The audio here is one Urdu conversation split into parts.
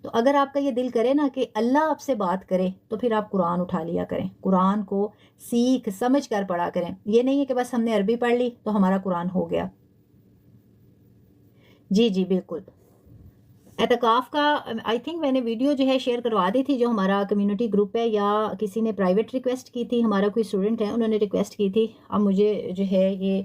تو اگر آپ کا یہ دل کرے نا کہ اللہ آپ سے بات کرے تو پھر آپ قرآن اٹھا لیا کریں، قرآن کو سیکھ سمجھ کر پڑھا کریں. یہ نہیں ہے کہ بس ہم نے عربی پڑھ لی تو ہمارا قرآن ہو گیا. جی جی بالکل. اعتکاف کا آئی تھنک میں نے ویڈیو جو ہے شیئر کروا دی تھی، جو ہمارا کمیونٹی گروپ ہے، یا کسی نے پرائیویٹ ریکویسٹ کی تھی، ہمارا کوئی اسٹوڈنٹ ہے انہوں نے ریکویسٹ کی تھی. اب مجھے جو ہے یہ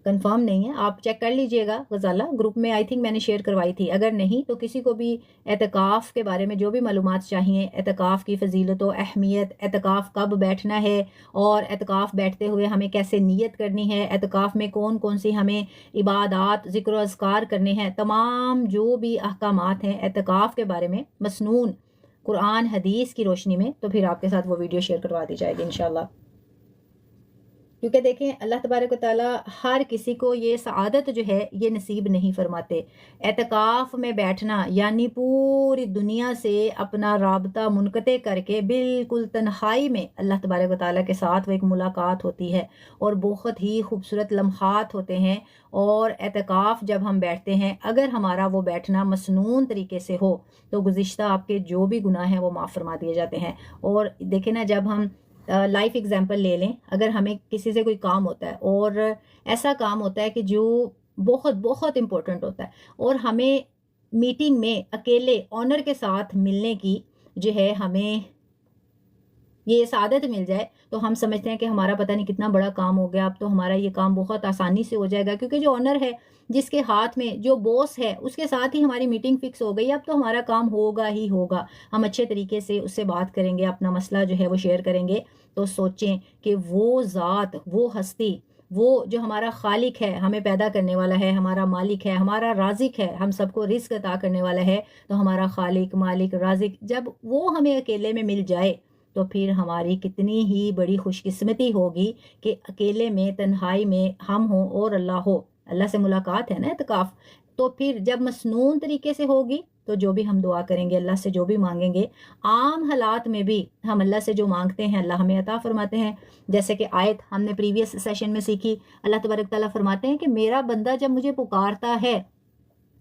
کنفرم نہیں ہے، آپ چیک کر لیجئے گا. غزالہ گروپ میں آئی تھنک میں نے شیئر کروائی تھی. اگر نہیں تو کسی کو بھی اعتکاف کے بارے میں جو بھی معلومات چاہیے، اعتکاف کی فضیلت و اہمیت، اعتکاف کب بیٹھنا ہے، اور اعتکاف بیٹھتے ہوئے ہمیں کیسے نیت کرنی ہے، اعتکاف میں کون کون سی ہمیں عبادات، ذکر و اذکار کرنے ہیں، تمام جو بھی احکامات ہیں اعتکاف کے بارے میں مسنون قرآن حدیث کی روشنی میں، تو پھر آپ کے ساتھ وہ ویڈیو شیئر کروا دی جائے گی انشاءاللہ. کیونکہ دیکھیں اللہ تبارک و تعالیٰ ہر کسی کو یہ سعادت جو ہے یہ نصیب نہیں فرماتے. اعتکاف میں بیٹھنا یعنی پوری دنیا سے اپنا رابطہ منقطع کر کے بالکل تنہائی میں اللہ تبارک و تعالیٰ کے ساتھ وہ ایک ملاقات ہوتی ہے، اور بہت ہی خوبصورت لمحات ہوتے ہیں. اور اعتکاف جب ہم بیٹھتے ہیں، اگر ہمارا وہ بیٹھنا مسنون طریقے سے ہو تو گزشتہ آپ کے جو بھی گناہ ہیں وہ معاف فرما دیے جاتے ہیں. اور دیکھیں نا، جب ہم لائف ایگزامپل لے لیں، اگر ہمیں کسی سے کوئی کام ہوتا ہے اور ایسا کام ہوتا ہے کہ جو بہت بہت امپورٹنٹ ہوتا ہے، اور ہمیں میٹنگ میں اکیلے آنر کے ساتھ ملنے کی جو ہے ہمیں یہ سعادت مل جائے، تو ہم سمجھتے ہیں کہ ہمارا پتہ نہیں کتنا بڑا کام ہو گیا، اب تو ہمارا یہ کام بہت آسانی سے ہو جائے گا، کیونکہ جو آنر ہے، جس کے ہاتھ میں جو بوس ہے، اس کے ساتھ ہی ہماری میٹنگ فکس ہو گئی، اب تو ہمارا کام ہوگا ہی ہوگا. ہم اچھے طریقے سے اس سے بات کریں گے، اپنا مسئلہ جو ہے وہ شیئر کریں گے. تو سوچیں کہ وہ ذات، وہ ہستی، وہ جو ہمارا خالق ہے، ہمیں پیدا کرنے والا ہے، ہمارا مالک ہے، ہمارا رازق ہے، ہم سب کو رزق عطا کرنے والا ہے، تو ہمارا خالق، مالک، رازق جب وہ ہمیں اکیلے میں مل جائے تو پھر ہماری کتنی ہی بڑی خوش قسمتی ہوگی کہ اکیلے میں تنہائی میں ہم ہوں اور اللہ ہو. اللہ سے ملاقات ہے نا اعتکاف. تو پھر جب مسنون طریقے سے ہوگی تو جو بھی ہم دعا کریں گے، اللہ سے جو بھی مانگیں گے، عام حالات میں بھی ہم اللہ سے جو مانگتے ہیں اللہ ہمیں عطا فرماتے ہیں. جیسے کہ آیت ہم نے پریویس سیشن میں سیکھی، اللہ تبارک تعالیٰ فرماتے ہیں کہ میرا بندہ جب مجھے پکارتا ہے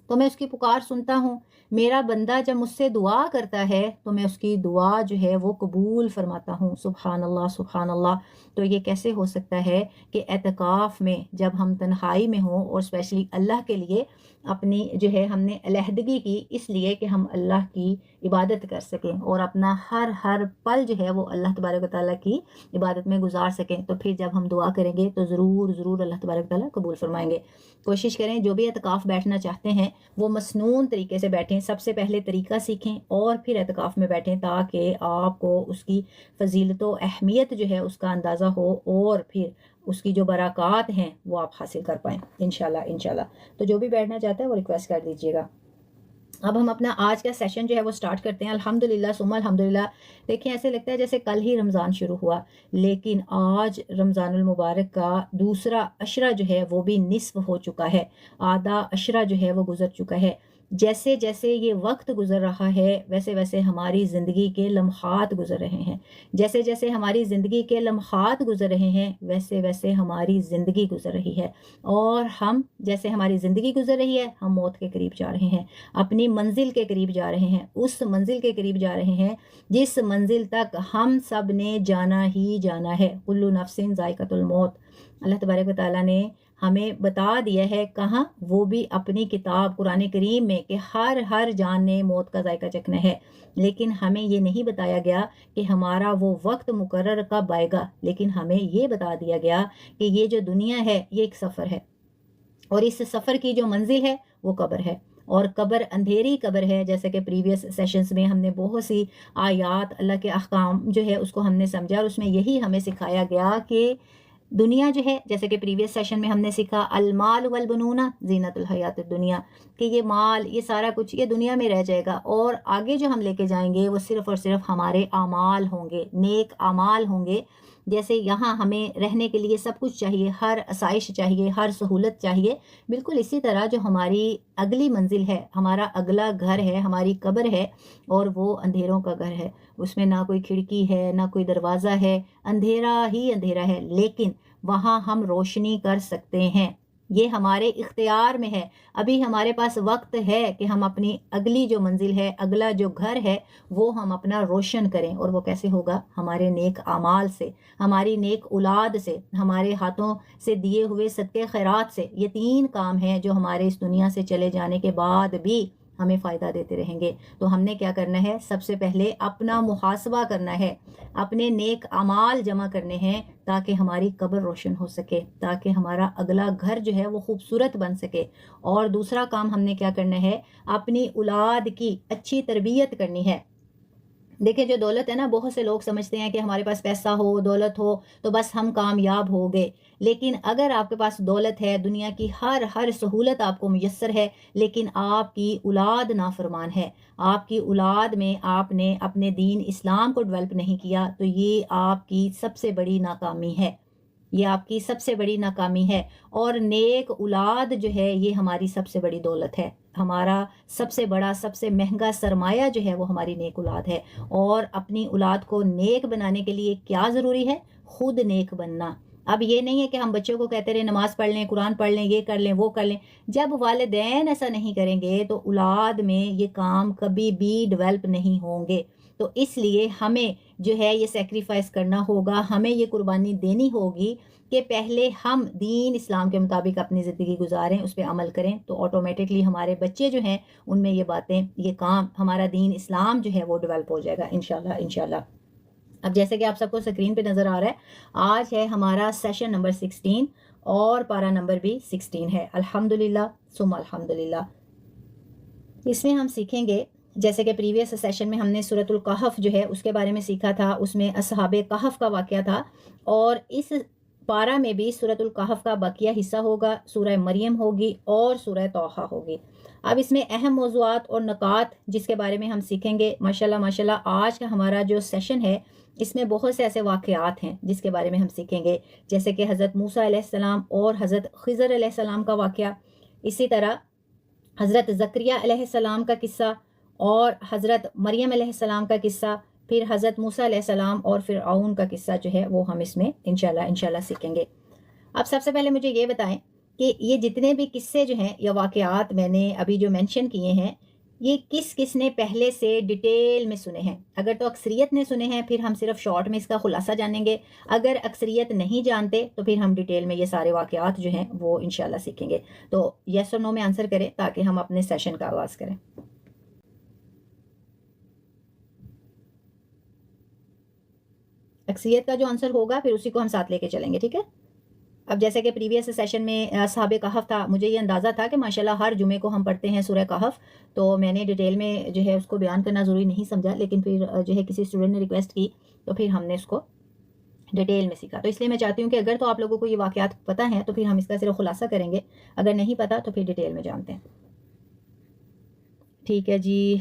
تو میں اس کی پکار سنتا ہوں، میرا بندہ جب مجھ سے دعا کرتا ہے تو میں اس کی دعا جو ہے وہ قبول فرماتا ہوں. سبحان اللہ سبحان اللہ. تو یہ کیسے ہو سکتا ہے کہ اعتکاف میں جب ہم تنہائی میں ہوں، اور اسپیشلی اللہ کے لیے اپنی جو ہے ہم نے علیحدگی کی، اس لیے کہ ہم اللہ کی عبادت کر سکیں اور اپنا ہر پل جو ہے وہ اللہ تبارک و تعالیٰ کی عبادت میں گزار سکیں. تو پھر جب ہم دعا کریں گے تو ضرور اللہ تبارک و تعالیٰ قبول فرمائیں گے. کوشش کریں جو بھی اعتکاف بیٹھنا چاہتے ہیں وہ مسنون طریقے سے بیٹھیں. سب سے پہلے طریقہ سیکھیں اور پھر اعتکاف میں بیٹھیں، تاکہ آپ کو اس کی فضیلت و اہمیت جو ہے اس کا اندازہ ہو، اور پھر اس کی جو برکات ہیں وہ آپ حاصل کر پائیں انشاءاللہ. تو جو بھی بیٹھنا چاہتا ہے وہ ریکویسٹ کر دیجیے گا. اب ہم اپنا آج کا سیشن جو ہے وہ سٹارٹ کرتے ہیں. الحمدللہ ثم الحمدللہ. دیکھیں ایسے لگتا ہے جیسے کل ہی رمضان شروع ہوا، لیکن آج رمضان المبارک کا دوسرا عشرہ جو ہے وہ بھی نصف ہو چکا ہے، آدھا عشرہ جو ہے وہ گزر چکا ہے. جیسے جیسے یہ وقت گزر رہا ہے ویسے ویسے ہماری زندگی کے لمحات گزر رہے ہیں. جیسے جیسے ہماری زندگی کے لمحات گزر رہے ہیں ویسے ویسے ہماری زندگی گزر رہی ہے، اور ہم جیسے ہماری زندگی گزر رہی ہے ہم موت کے قریب جا رہے ہیں، اپنی منزل کے قریب جا رہے ہیں، اس منزل کے قریب جا رہے ہیں جس منزل تک ہم سب نے جانا ہی جانا ہے. کل نفس ذائقۃ الموت. اللہ تبارک و تعالیٰ نے ہمیں بتا دیا ہے کہاں، وہ بھی اپنی کتاب قرآن کریم میں، کہ ہر جان نے موت کا ذائقہ چکھنا ہے. لیکن ہمیں یہ نہیں بتایا گیا کہ ہمارا وہ وقت مقرر کب آئے گا، لیکن ہمیں یہ بتا دیا گیا کہ یہ جو دنیا ہے یہ ایک سفر ہے، اور اس سفر کی جو منزل ہے وہ قبر ہے. اور قبر اندھیری قبر ہے، جیسے کہ پریویس سیشنز میں ہم نے بہت سی آیات، اللہ کے احکام جو ہے اس کو ہم نے سمجھا، اور اس میں یہی ہمیں سکھایا گیا کہ دنیا جو ہے، جیسے کہ پریویس سیشن میں ہم نے سیکھا المال والبنون زینت الحیات الدنیا، کہ یہ مال، یہ سارا کچھ یہ دنیا میں رہ جائے گا، اور آگے جو ہم لے کے جائیں گے وہ صرف اور صرف ہمارے اعمال ہوں گے، نیک اعمال ہوں گے. جیسے یہاں ہمیں رہنے کے لیے سب کچھ چاہیے، ہر آسائش چاہیے، ہر سہولت چاہیے، بالکل اسی طرح جو ہماری اگلی منزل ہے، ہمارا اگلا گھر ہے، ہماری قبر ہے، اور وہ اندھیروں کا گھر ہے. اس میں نہ کوئی کھڑکی ہے، نہ کوئی دروازہ ہے، اندھیرا ہی اندھیرا ہے، لیکن وہاں ہم روشنی کر سکتے ہیں. یہ ہمارے اختیار میں ہے. ابھی ہمارے پاس وقت ہے کہ ہم اپنی اگلی جو منزل ہے، اگلا جو گھر ہے، وہ ہم اپنا روشن کریں. اور وہ کیسے ہوگا؟ ہمارے نیک اعمال سے، ہماری نیک اولاد سے، ہمارے ہاتھوں سے دیے ہوئے صدقے خیرات سے. یہ 3 کام ہیں جو ہمارے اس دنیا سے چلے جانے کے بعد بھی ہمیں فائدہ دیتے رہیں گے. تو ہم نے کیا کرنا ہے؟ سب سے پہلے اپنا محاسبہ کرنا ہے، اپنے نیک اعمال جمع کرنے ہیں تاکہ ہماری قبر روشن ہو سکے، تاکہ ہمارا اگلا گھر جو ہے وہ خوبصورت بن سکے. اور دوسرا کام ہم نے کیا کرنا ہے؟ اپنی اولاد کی اچھی تربیت کرنی ہے. دیکھیں جو دولت ہے نا، بہت سے لوگ سمجھتے ہیں کہ ہمارے پاس پیسہ ہو، دولت ہو تو بس ہم کامیاب ہو گئے. لیکن اگر آپ کے پاس دولت ہے، دنیا کی ہر سہولت آپ کو میسر ہے، لیکن آپ کی اولاد نافرمان ہے، آپ کی اولاد میں آپ نے اپنے دین اسلام کو ڈیولپ نہیں کیا، تو یہ آپ کی سب سے بڑی ناکامی ہے. یہ آپ کی سب سے بڑی ناکامی ہے. اور نیک اولاد جو ہے یہ ہماری سب سے بڑی دولت ہے. ہمارا سب سے بڑا، سب سے مہنگا سرمایہ جو ہے وہ ہماری نیک اولاد ہے. اور اپنی اولاد کو نیک بنانے کے لیے کیا ضروری ہے؟ خود نیک بننا. اب یہ نہیں ہے کہ ہم بچوں کو کہتے رہے نماز پڑھ لیں، قرآن پڑھ لیں، یہ کر لیں، وہ کر لیں. جب والدین ایسا نہیں کریں گے تو اولاد میں یہ کام کبھی بھی ڈیولپ نہیں ہوں گے. تو اس لیے ہمیں جو ہے یہ سیکریفائس کرنا ہوگا، ہمیں یہ قربانی دینی ہوگی کہ پہلے ہم دین اسلام کے مطابق اپنی زندگی گزاریں، اس پہ عمل کریں. تو آٹومیٹکلی ہمارے بچے جو ہیں ان میں یہ باتیں، یہ کام، ہمارا دین اسلام جو ہے وہ ڈیولپ ہو جائے گا انشاءاللہ انشاءاللہ. اب جیسے کہ آپ سب کو اسکرین پہ نظر آ رہا ہے، آج ہے ہمارا سیشن نمبر 16 اور پارا نمبر بھی 16 ہے. الحمدللہ ثم الحمدللہ. اس میں ہم سیکھیں گے، جیسے کہ پریویس سیشن میں ہم نے سورۃ الکہف جو ہے اس کے بارے میں سیکھا تھا، اس میں اصحاب کہف کا واقعہ تھا. اور اس پارا میں بھی سورۃ الکہف کا بقیہ حصہ ہوگا، سورہ مریم ہوگی اور سورہ طٰہٰ ہوگی. اب اس میں اہم موضوعات اور نکات جس کے بارے میں ہم سیکھیں گے. ماشاءاللہ ماشاءاللہ آج کا ہمارا جو سیشن ہے اس میں بہت سے ایسے واقعات ہیں جس کے بارے میں ہم سیکھیں گے، جیسے کہ حضرت موسیٰ علیہ السلام اور حضرت خضر علیہ السلام کا واقعہ. اسی طرح حضرت زکریا علیہ السلام کا قصہ اور حضرت مریم علیہ السلام کا قصہ، پھر حضرت موسیٰ علیہ السلام اور فرعون کا قصہ جو ہے وہ ہم اس میں انشاءاللہ سیکھیں گے. اب سب سے پہلے مجھے یہ بتائیں کہ یہ جتنے بھی قصے جو ہیں یا واقعات میں نے ابھی جو مینشن کیے ہیں، یہ کس کس نے پہلے سے ڈیٹیل میں سنے ہیں؟ اگر تو اکثریت نے سنے ہیں پھر ہم صرف شارٹ میں اس کا خلاصہ جانیں گے. اگر اکثریت نہیں جانتے تو پھر ہم ڈیٹیل میں یہ سارے واقعات جو ہیں وہ انشاءاللہ سیکھیں گے. تو یس اور نو میں آنسر کریں تاکہ ہم اپنے سیشن کا آغاز کریں. اکثریت کا جو آنسر ہوگا پھر اسی کو ہم ساتھ لے کے چلیں گے، ٹھیک ہے؟ اب جیسے کہ پریویس سیشن میں اصحاب کہف تھا، مجھے یہ اندازہ تھا کہ ماشاءاللہ ہر جمعے کو ہم پڑھتے ہیں سورہ کہف، تو میں نے ڈیٹیل میں جو ہے اس کو بیان کرنا ضروری نہیں سمجھا. لیکن پھر جو ہے کسی اسٹوڈنٹ نے ریکویسٹ کی تو پھر ہم نے اس کو ڈیٹیل میں سیکھا. تو اس لیے میں چاہتی ہوں کہ اگر تو آپ لوگوں کو یہ واقعات پتہ ہیں تو پھر ہم اس کا صرف خلاصہ کریں گے، اگر نہیں پتہ تو پھر ڈیٹیل میں جانتے ہیں. ٹھیک ہے جی،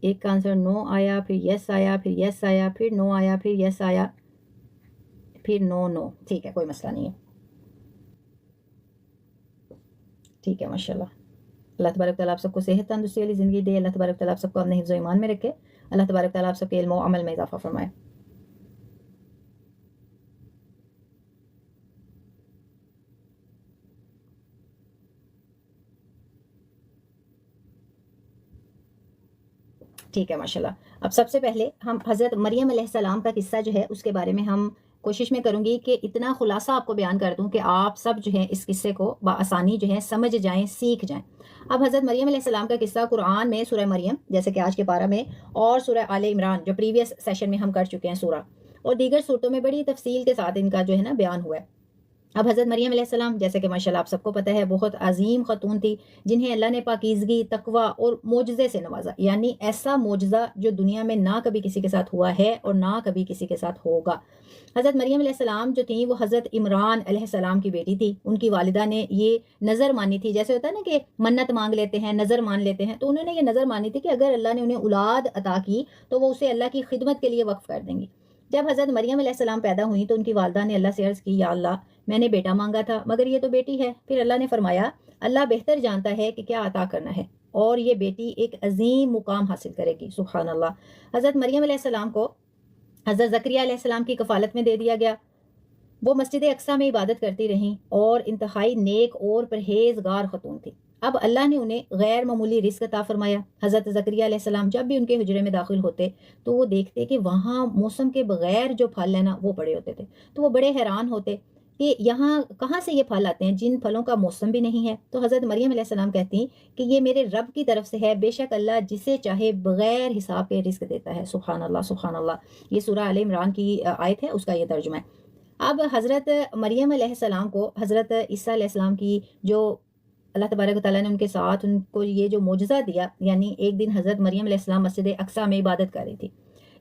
ایک کا آنسر نو آیا، پھر یس آیا، پھر یس آیا، پھر نو آیا، پھر یس آیا، پھر نو. ٹھیک ہے، کوئی مسئلہ نہیں ہے. ٹھیک ہے ماشاءاللہ. اللہ تبارک تعالیٰ آپ سب کو صحت تندرستی والی زندگی دے. اللہ تبارک تعالیٰ آپ سب کو اپنے حفظ و ایمان میں رکھے. اللہ تبارک تعالیٰ آپ سب کے علم و عمل میں اضافہ فرمائے. ٹھیک ہے ماشاءاللہ. اب سب سے پہلے ہم حضرت مریم علیہ السلام کا قصہ جو ہے اس کے بارے میں ہم کوشش میں کروں گی کہ اتنا خلاصہ آپ کو بیان کر دوں کہ آپ سب جو ہے اس قصے کو بآسانی جو ہے سمجھ جائیں، سیکھ جائیں. اب حضرت مریم علیہ السلام کا قصہ قرآن میں سورہ مریم جیسے کہ آج کے پارہ میں، اور سورہ آل عمران جو پریویس سیشن میں ہم کر چکے ہیں سورہ، اور دیگر صورتوں میں بڑی تفصیل کے ساتھ ان کا جو ہے نا بیان ہوا ہے. اب حضرت مریم علیہ السلام جیسے کہ ماشاءاللہ آپ سب کو پتہ ہے بہت عظیم خاتون تھی جنہیں اللہ نے پاکیزگی، تقوی اور معجزے سے نوازا. یعنی ایسا معجزہ جو دنیا میں نہ کبھی کسی کے ساتھ ہوا ہے اور نہ کبھی کسی کے ساتھ ہوگا. حضرت مریم علیہ السلام جو تھیں وہ حضرت عمران علیہ السلام کی بیٹی تھی. ان کی والدہ نے یہ نظر مانی تھی، جیسے ہوتا ہے نا کہ منت مانگ لیتے ہیں، نظر مان لیتے ہیں، تو انہوں نے یہ نظر مانی تھی کہ اگر اللہ نے انہیں اولاد عطا کی تو وہ اسے اللہ کی خدمت کے لیے وقف کر دیں گی. جب حضرت مریم علیہ السلام پیدا ہوئی تو ان کی والدہ نے اللہ سے عرض کی، یا اللہ میں نے بیٹا مانگا تھا مگر یہ تو بیٹی ہے. پھر اللہ نے فرمایا اللہ بہتر جانتا ہے کہ کیا عطا کرنا ہے، اور یہ بیٹی ایک عظیم مقام حاصل کرے گی. سبحان اللہ. حضرت مریم علیہ السلام کو حضرت زکریا علیہ السلام کی کفالت میں دے دیا گیا. وہ مسجد اقصیٰ میں عبادت کرتی رہیں اور انتہائی نیک اور پرہیزگار خاتون تھی۔ اب اللہ نے انہیں غیر معمولی رزق عطا فرمایا۔ حضرت زکریا علیہ السلام جب بھی ان کے حجرے میں داخل ہوتے تو وہ دیکھتے کہ وہاں موسم کے بغیر جو پھل ہے نا وہ پڑے ہوتے تھے، تو وہ بڑے حیران ہوتے کہ یہاں کہاں سے یہ پھل آتے ہیں جن پھلوں کا موسم بھی نہیں ہے۔ تو حضرت مریم علیہ السلام کہتی کہ یہ میرے رب کی طرف سے ہے، بے شک اللہ جسے چاہے بغیر حساب کے رزق دیتا ہے۔ سبحان اللہ سبحان اللہ۔ یہ سورہ آل عمران کی آیت ہے، اس کا یہ ترجمہ ہے۔ اب حضرت مریم علیہ السلام کو حضرت عیسیٰ علیہ السلام کی جو اللہ تبارک و تعالیٰ نے ان کے ساتھ ان کو یہ جو معجزہ دیا، یعنی ایک دن حضرت مریم علیہ السلام مسجد اقصیٰ میں عبادت کر رہی تھی،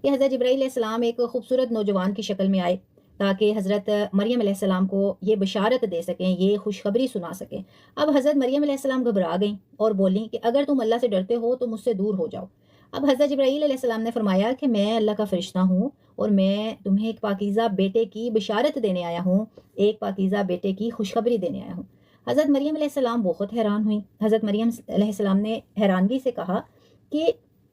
یہ حضرت جبرائیل علیہ السلام ایک خوبصورت نوجوان کی شکل میں آئے تاکہ حضرت مریم علیہ السلام کو یہ بشارت دے سکیں، یہ خوشخبری سنا سکیں۔ اب حضرت مریم علیہ السلام گھبرا گئیں اور بولیں کہ اگر تم اللہ سے ڈرتے ہو تو مجھ سے دور ہو جاؤ۔ اب حضرت جبرائیل علیہ السلام نے فرمایا کہ میں اللہ کا فرشتہ ہوں اور میں تمہیں ایک پاکیزہ بیٹے کی بشارت دینے آیا ہوں، ایک پاکیزہ بیٹے کی خوشخبری دینے آیا ہوں۔ حضرت مریم علیہ السلام بہت حیران ہوئیں۔ حضرت مریم علیہ السلام نے حیرانگی سے کہا کہ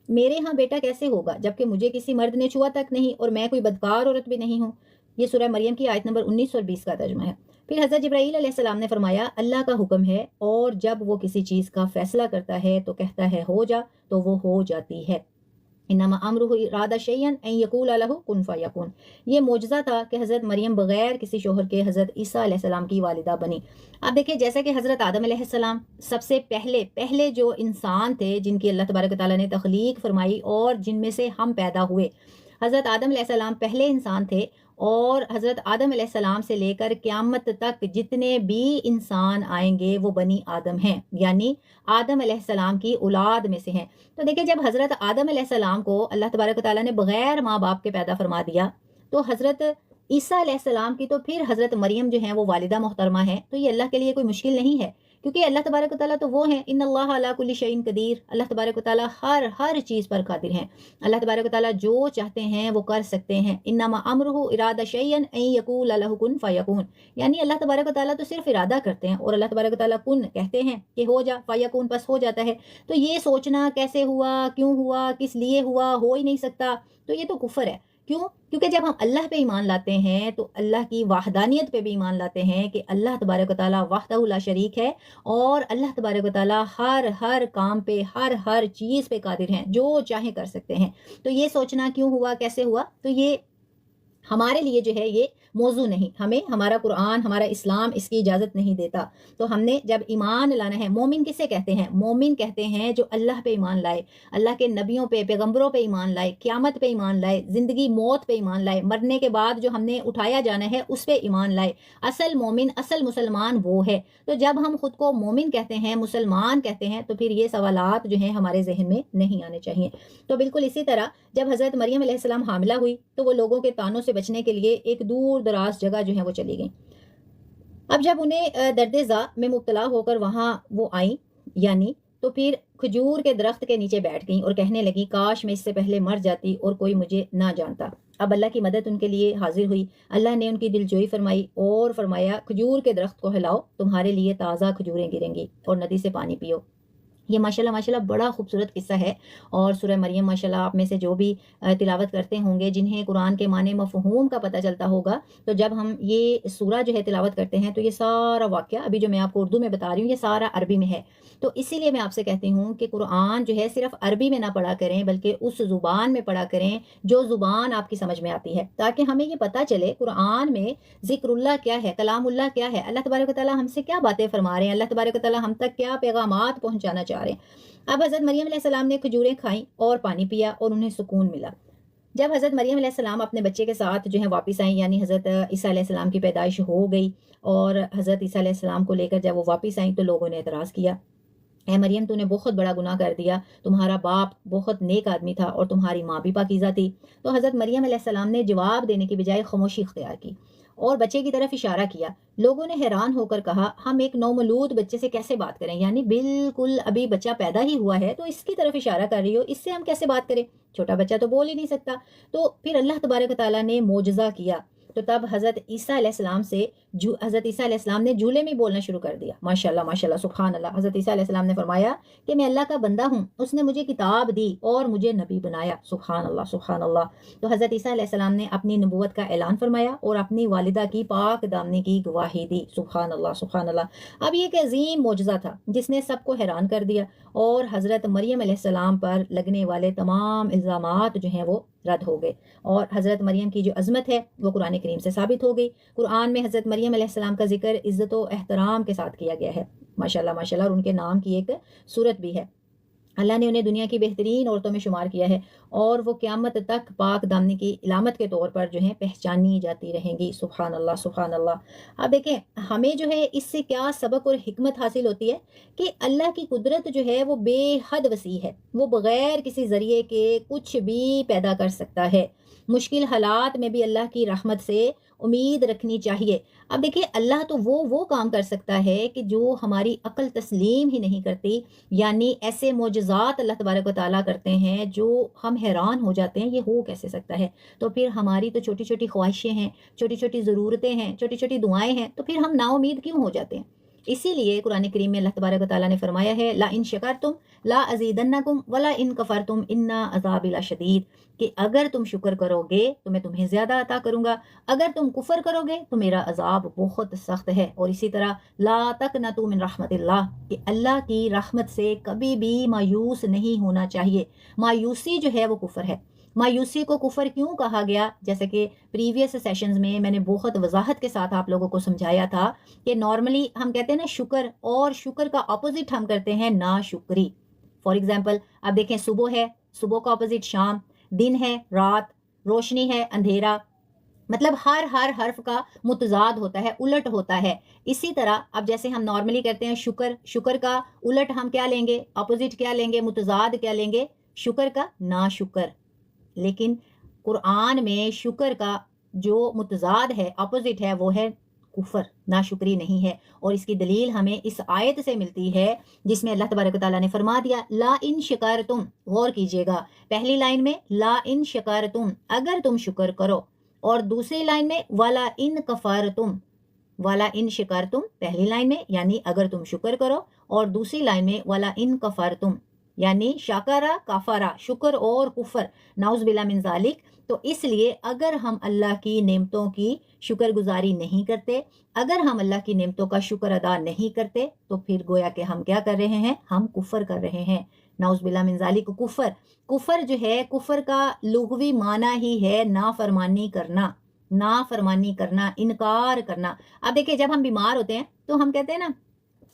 میرے ہاں بیٹا کیسے ہوگا جبکہ مجھے کسی مرد نے چھوا تک نہیں اور میں کوئی بدکار عورت بھی نہیں ہوں۔ یہ سورہ مریم کی آیت نمبر 19 اور 20 کا ترجمہ ہے۔ پھر حضرت جبرائیل علیہ السلام نے فرمایا اللہ کا حکم ہے اور جب وہ کسی چیز کا فیصلہ کرتا ہے تو کہتا ہے ہو جا تو وہ ہو جاتی ہے۔ انما امرہ اراد شیئا ان یقول لہ کن فیکون۔ یہ معجزہ تھا کہ حضرت مریم بغیر کسی شوہر کے حضرت عیسیٰ علیہ السلام کی والدہ بنی۔ اب دیکھیں جیسا کہ حضرت آدم علیہ السلام سب سے پہلے جو انسان تھے جن کی اللہ تبارک و تعالیٰ نے تخلیق فرمائی اور جن میں سے ہم پیدا ہوئے، حضرت آدم علیہ السلام پہلے انسان تھے، اور حضرت آدم علیہ السلام سے لے کر قیامت تک جتنے بھی انسان آئیں گے وہ بنی آدم ہیں، یعنی آدم علیہ السلام کی اولاد میں سے ہیں۔ تو دیکھیں جب حضرت آدم علیہ السلام کو اللہ تبارک و تعالیٰ نے بغیر ماں باپ کے پیدا فرما دیا تو حضرت عیسیٰ علیہ السلام کی تو پھر حضرت مریم جو ہیں وہ والدہ محترمہ ہیں، تو یہ اللہ کے لیے کوئی مشکل نہیں ہے کیونکہ اللہ تبارک و تعالیٰ تو وہ ہیں، ان اللہ علی کل شیء قدیر، اللہ تبارک و تعالیٰ ہر چیز پر قادر ہیں۔ اللہ تبارک و تعالیٰ جو چاہتے ہیں وہ کر سکتے ہیں۔ انما امرہ اراد شیئا ان یقول لہ کن فیکون، یعنی اللہ تبارک و تعالیٰ تو صرف ارادہ کرتے ہیں اور اللہ تبارک و تعالیٰ کن کہتے ہیں کہ ہو جا، فیکون پس ہو جاتا ہے۔ تو یہ سوچنا کیسے ہوا، کیوں ہوا، کس لیے ہوا، ہو ہی نہیں سکتا، تو یہ تو کفر ہے۔ کیوں؟ کیونکہ جب ہم اللہ پہ ایمان لاتے ہیں تو اللہ کی وحدانیت پہ بھی ایمان لاتے ہیں کہ اللہ تبارک و تعالیٰ وحدہ لا شریک ہے اور اللہ تبارک و تعالیٰ ہر کام پہ ہر چیز پہ قادر ہیں، جو چاہیں کر سکتے ہیں۔ تو یہ سوچنا کیوں ہوا، کیسے ہوا، تو یہ ہمارے لیے جو ہے یہ موضوع نہیں، ہمیں ہمارا قرآن ہمارا اسلام اس کی اجازت نہیں دیتا۔ تو ہم نے جب ایمان لانا ہے، مومن کسے کہتے ہیں؟ مومن کہتے ہیں جو اللہ پہ ایمان لائے، اللہ کے نبیوں پہ، پیغمبروں پہ ایمان لائے، قیامت پہ ایمان لائے، زندگی موت پہ ایمان لائے، مرنے کے بعد جو ہم نے اٹھایا جانا ہے اس پہ ایمان لائے۔ اصل مومن، اصل مسلمان وہ ہے۔ تو جب ہم خود کو مومن کہتے ہیں، مسلمان کہتے ہیں، تو پھر یہ سوالات جو ہیں ہمارے ذہن میں نہیں آنے چاہیے۔ تو بالکل اسی طرح جب حضرت مریم علیہ السلام حاملہ ہوئی تو وہ لوگوں کے طعنوں سے بچنے کے لیے ایک دور دراز جگہ جو ہے وہ چلی گئیں۔ اب جب انہیں درد ذا میں مبتلا ہو کر وہاں وہ آئیں یعنی تو پھر کھجور کے درخت کے نیچے بیٹھ گئیں اور کہنے لگی کاش میں اس سے پہلے مر جاتی اور کوئی مجھے نہ جانتا۔ اب اللہ کی مدد ان کے لیے حاضر ہوئی، اللہ نے ان کی دل جوئی فرمائی اور فرمایا کھجور کے درخت کو ہلاؤ، تمہارے لیے تازہ کھجوریں گریں گی اور ندی سے پانی پیو۔ یہ ماشاءاللہ بڑا خوبصورت قصہ ہے، اور سورہ مریم ماشاءاللہ آپ میں سے جو بھی تلاوت کرتے ہوں گے، جنہیں قرآن کے معنی مفہوم کا پتہ چلتا ہوگا، تو جب ہم یہ سورہ جو ہے تلاوت کرتے ہیں تو یہ سارا واقعہ ابھی جو میں آپ کو اردو میں بتا رہی ہوں یہ سارا عربی میں ہے۔ تو اسی لیے میں آپ سے کہتی ہوں کہ قرآن جو ہے صرف عربی میں نہ پڑھا کریں بلکہ اس زبان میں پڑھا کریں جو زبان آپ کی سمجھ میں آتی ہے، تاکہ ہمیں یہ پتہ چلے قرآن میں ذکر اللہ کیا ہے، کلام اللہ کیا ہے، اللہ تبارک و تعالیٰ ہم سے کیا باتیں فرما رہے ہیں، اللہ تبارک و تعالیٰ ہم تک کیا پیغامات پہنچانا چاہ رہے ہیں۔ اب حضرت مریم علیہ السلام نے کھجوریں کھائیں اور پانی پیا اور انہیں سکون ملا۔ جب حضرت مریم علیہ السلام اپنے بچے کے ساتھ جو ہے واپس آئیں، یعنی حضرت عیسیٰ علیہ السلام کی پیدائش ہو گئی اور حضرت عیسیٰ علیہ السلام کو لے کر جب وہ واپس آئیں تو لوگوں نے اعتراض کیا، اے مریم تو نے بہت بڑا گناہ کر دیا، تمہارا باپ بہت نیک آدمی تھا اور تمہاری ماں بھی پاکیزہ تھی۔ تو حضرت مریم علیہ السلام نے جواب دینے کی بجائے خاموشی اختیار کی اور بچے کی طرف اشارہ کیا۔ لوگوں نے حیران ہو کر کہا ہم ایک نومولود بچے سے کیسے بات کریں، یعنی بالکل ابھی بچہ پیدا ہی ہوا ہے تو اس کی طرف اشارہ کر رہی ہو، اس سے ہم کیسے بات کریں، چھوٹا بچہ تو بول ہی نہیں سکتا۔ تو پھر اللہ تبارک و تعالیٰ نے معجزہ کیا تو تب حضرت عیسیٰ علیہ السلام سے حضرت عیسیٰ علیہ السلام نے جھولے میں بولنا شروع کر دیا. ماشاءاللہ ماشاءاللہ سبحان اللہ. حضرت عیسیٰ علیہ السلام نے فرمایا کہ میں اللہ کا بندہ ہوں, اس نے مجھے کتاب دی اور مجھے نبی بنایا. سبحان اللہ سبحان اللہ. تو حضرت عیسیٰ علیہ السلام نے اپنی نبوت کا اعلان فرمایا اور اپنی والدہ کی پاک دامنی کی گواہی دی. سبحان اللہ سبحان اللہ. اب یہ ایک عظیم معجزہ تھا جس نے سب کو حیران کر دیا, اور حضرت مریم علیہ السلام پر لگنے والے تمام الزامات جو ہیں وہ رد ہو گئے, اور حضرت مریم کی جو عظمت ہے وہ قرآن کریم سے ثابت ہو گئی. قرآن میں حضرت مریم علیہ السلام کا ذکر عزت و احترام کے ساتھ کیا گیا ہے. ماشاءاللہ ماشاءاللہ. اور ان کے نام کی ایک صورت بھی ہے. اللہ نے انہیں دنیا کی بہترین عورتوں میں شمار کیا ہے, اور وہ قیامت تک پاک دامنی کی علامت کے طور پر جو ہیں پہچانی جاتی رہیں گی. سبحان اللہ سبحان اللہ. اب دیکھیں ہمیں جو ہے اس سے کیا سبق اور حکمت حاصل ہوتی ہے کہ اللہ کی قدرت جو ہے وہ بے حد وسیع ہے. وہ بغیر کسی ذریعے کے کچھ بھی پیدا کر سکتا ہے. مشکل حالات میں بھی اللہ کی رحمت سے امید رکھنی چاہیے. اب دیکھیں اللہ تو وہ کام کر سکتا ہے کہ جو ہماری عقل تسلیم ہی نہیں کرتی, یعنی ایسے معجزات اللہ تبارک و تعالیٰ کرتے ہیں جو ہم حیران ہو جاتے ہیں, یہ ہو کیسے سکتا ہے. تو پھر ہماری تو چھوٹی چھوٹی خواہشیں ہیں, چھوٹی چھوٹی ضرورتیں ہیں, چھوٹی چھوٹی دعائیں ہیں, تو پھر ہم نا امید کیوں ہو جاتے ہیں. اسی لیے قرآن کریم میں اللہ تبارک و تعالیٰ نے فرمایا ہے لا ان شکرتم لا ازیدنکم ولا ان کفرتم ان عذابی لشدید, کہ اگر تم شکر کرو گے تو میں تمہیں زیادہ عطا کروں گا, اگر تم کفر کرو گے تو میرا عذاب بہت سخت ہے. اور اسی طرح لا تقنطوا من رحمت اللہ, کہ اللہ کی رحمت سے کبھی بھی مایوس نہیں ہونا چاہیے. مایوسی جو ہے وہ کفر ہے. مایوسی کو کفر کیوں کہا گیا, جیسے کہ پریویس سیشنز میں میں نے بہت وضاحت کے ساتھ آپ لوگوں کو سمجھایا تھا کہ نارملی ہم کہتے ہیں نا شکر, اور شکر کا اپوزٹ ہم کرتے ہیں ناشکری. فار ایگزامپل آپ دیکھیں صبح ہے, صبح کا اپوزٹ شام, دن ہے رات, روشنی ہے اندھیرا, مطلب ہر حرف کا متضاد ہوتا ہے, الٹ ہوتا ہے. اسی طرح اب جیسے ہم نارملی کرتے ہیں شکر, شکر کا الٹ ہم کیا لیں گے, اپوزٹ کیا لیں گے, متضاد کیا لیں گے, شکر کا ناشکر. لیکن قرآن میں شکر کا جو متضاد ہے, اپوزٹ ہے, وہ ہے کفر, ناشکری نہیں ہے. اور اس کی دلیل ہمیں اس آیت سے ملتی ہے جس میں اللہ تبارک و تعالیٰ نے فرما دیا لا ان شکرتم. غور کیجئے گا, پہلی لائن میں لا ان شکرتم, اگر تم شکر کرو, اور دوسری لائن میں والا ان کفرتم. والا ان شکرتم پہلی لائن میں یعنی اگر تم شکر کرو, اور دوسری لائن میں والا ان کفرتم یعنی شاکرہ کافرہ, شکر اور کفر, نعوذ باللہ من ذالک. تو اس لیے اگر ہم اللہ کی نعمتوں کی شکر گزاری نہیں کرتے, اگر ہم اللہ کی نعمتوں کا شکر ادا نہیں کرتے, تو پھر گویا کہ ہم کیا کر رہے ہیں, ہم کفر کر رہے ہیں. نعوذ باللہ من ذالک. کفر جو ہے, کفر کا لغوی معنی ہی ہے نافرمانی کرنا, نافرمانی کرنا, انکار کرنا. اب دیکھیں جب ہم بیمار ہوتے ہیں تو ہم کہتے ہیں نا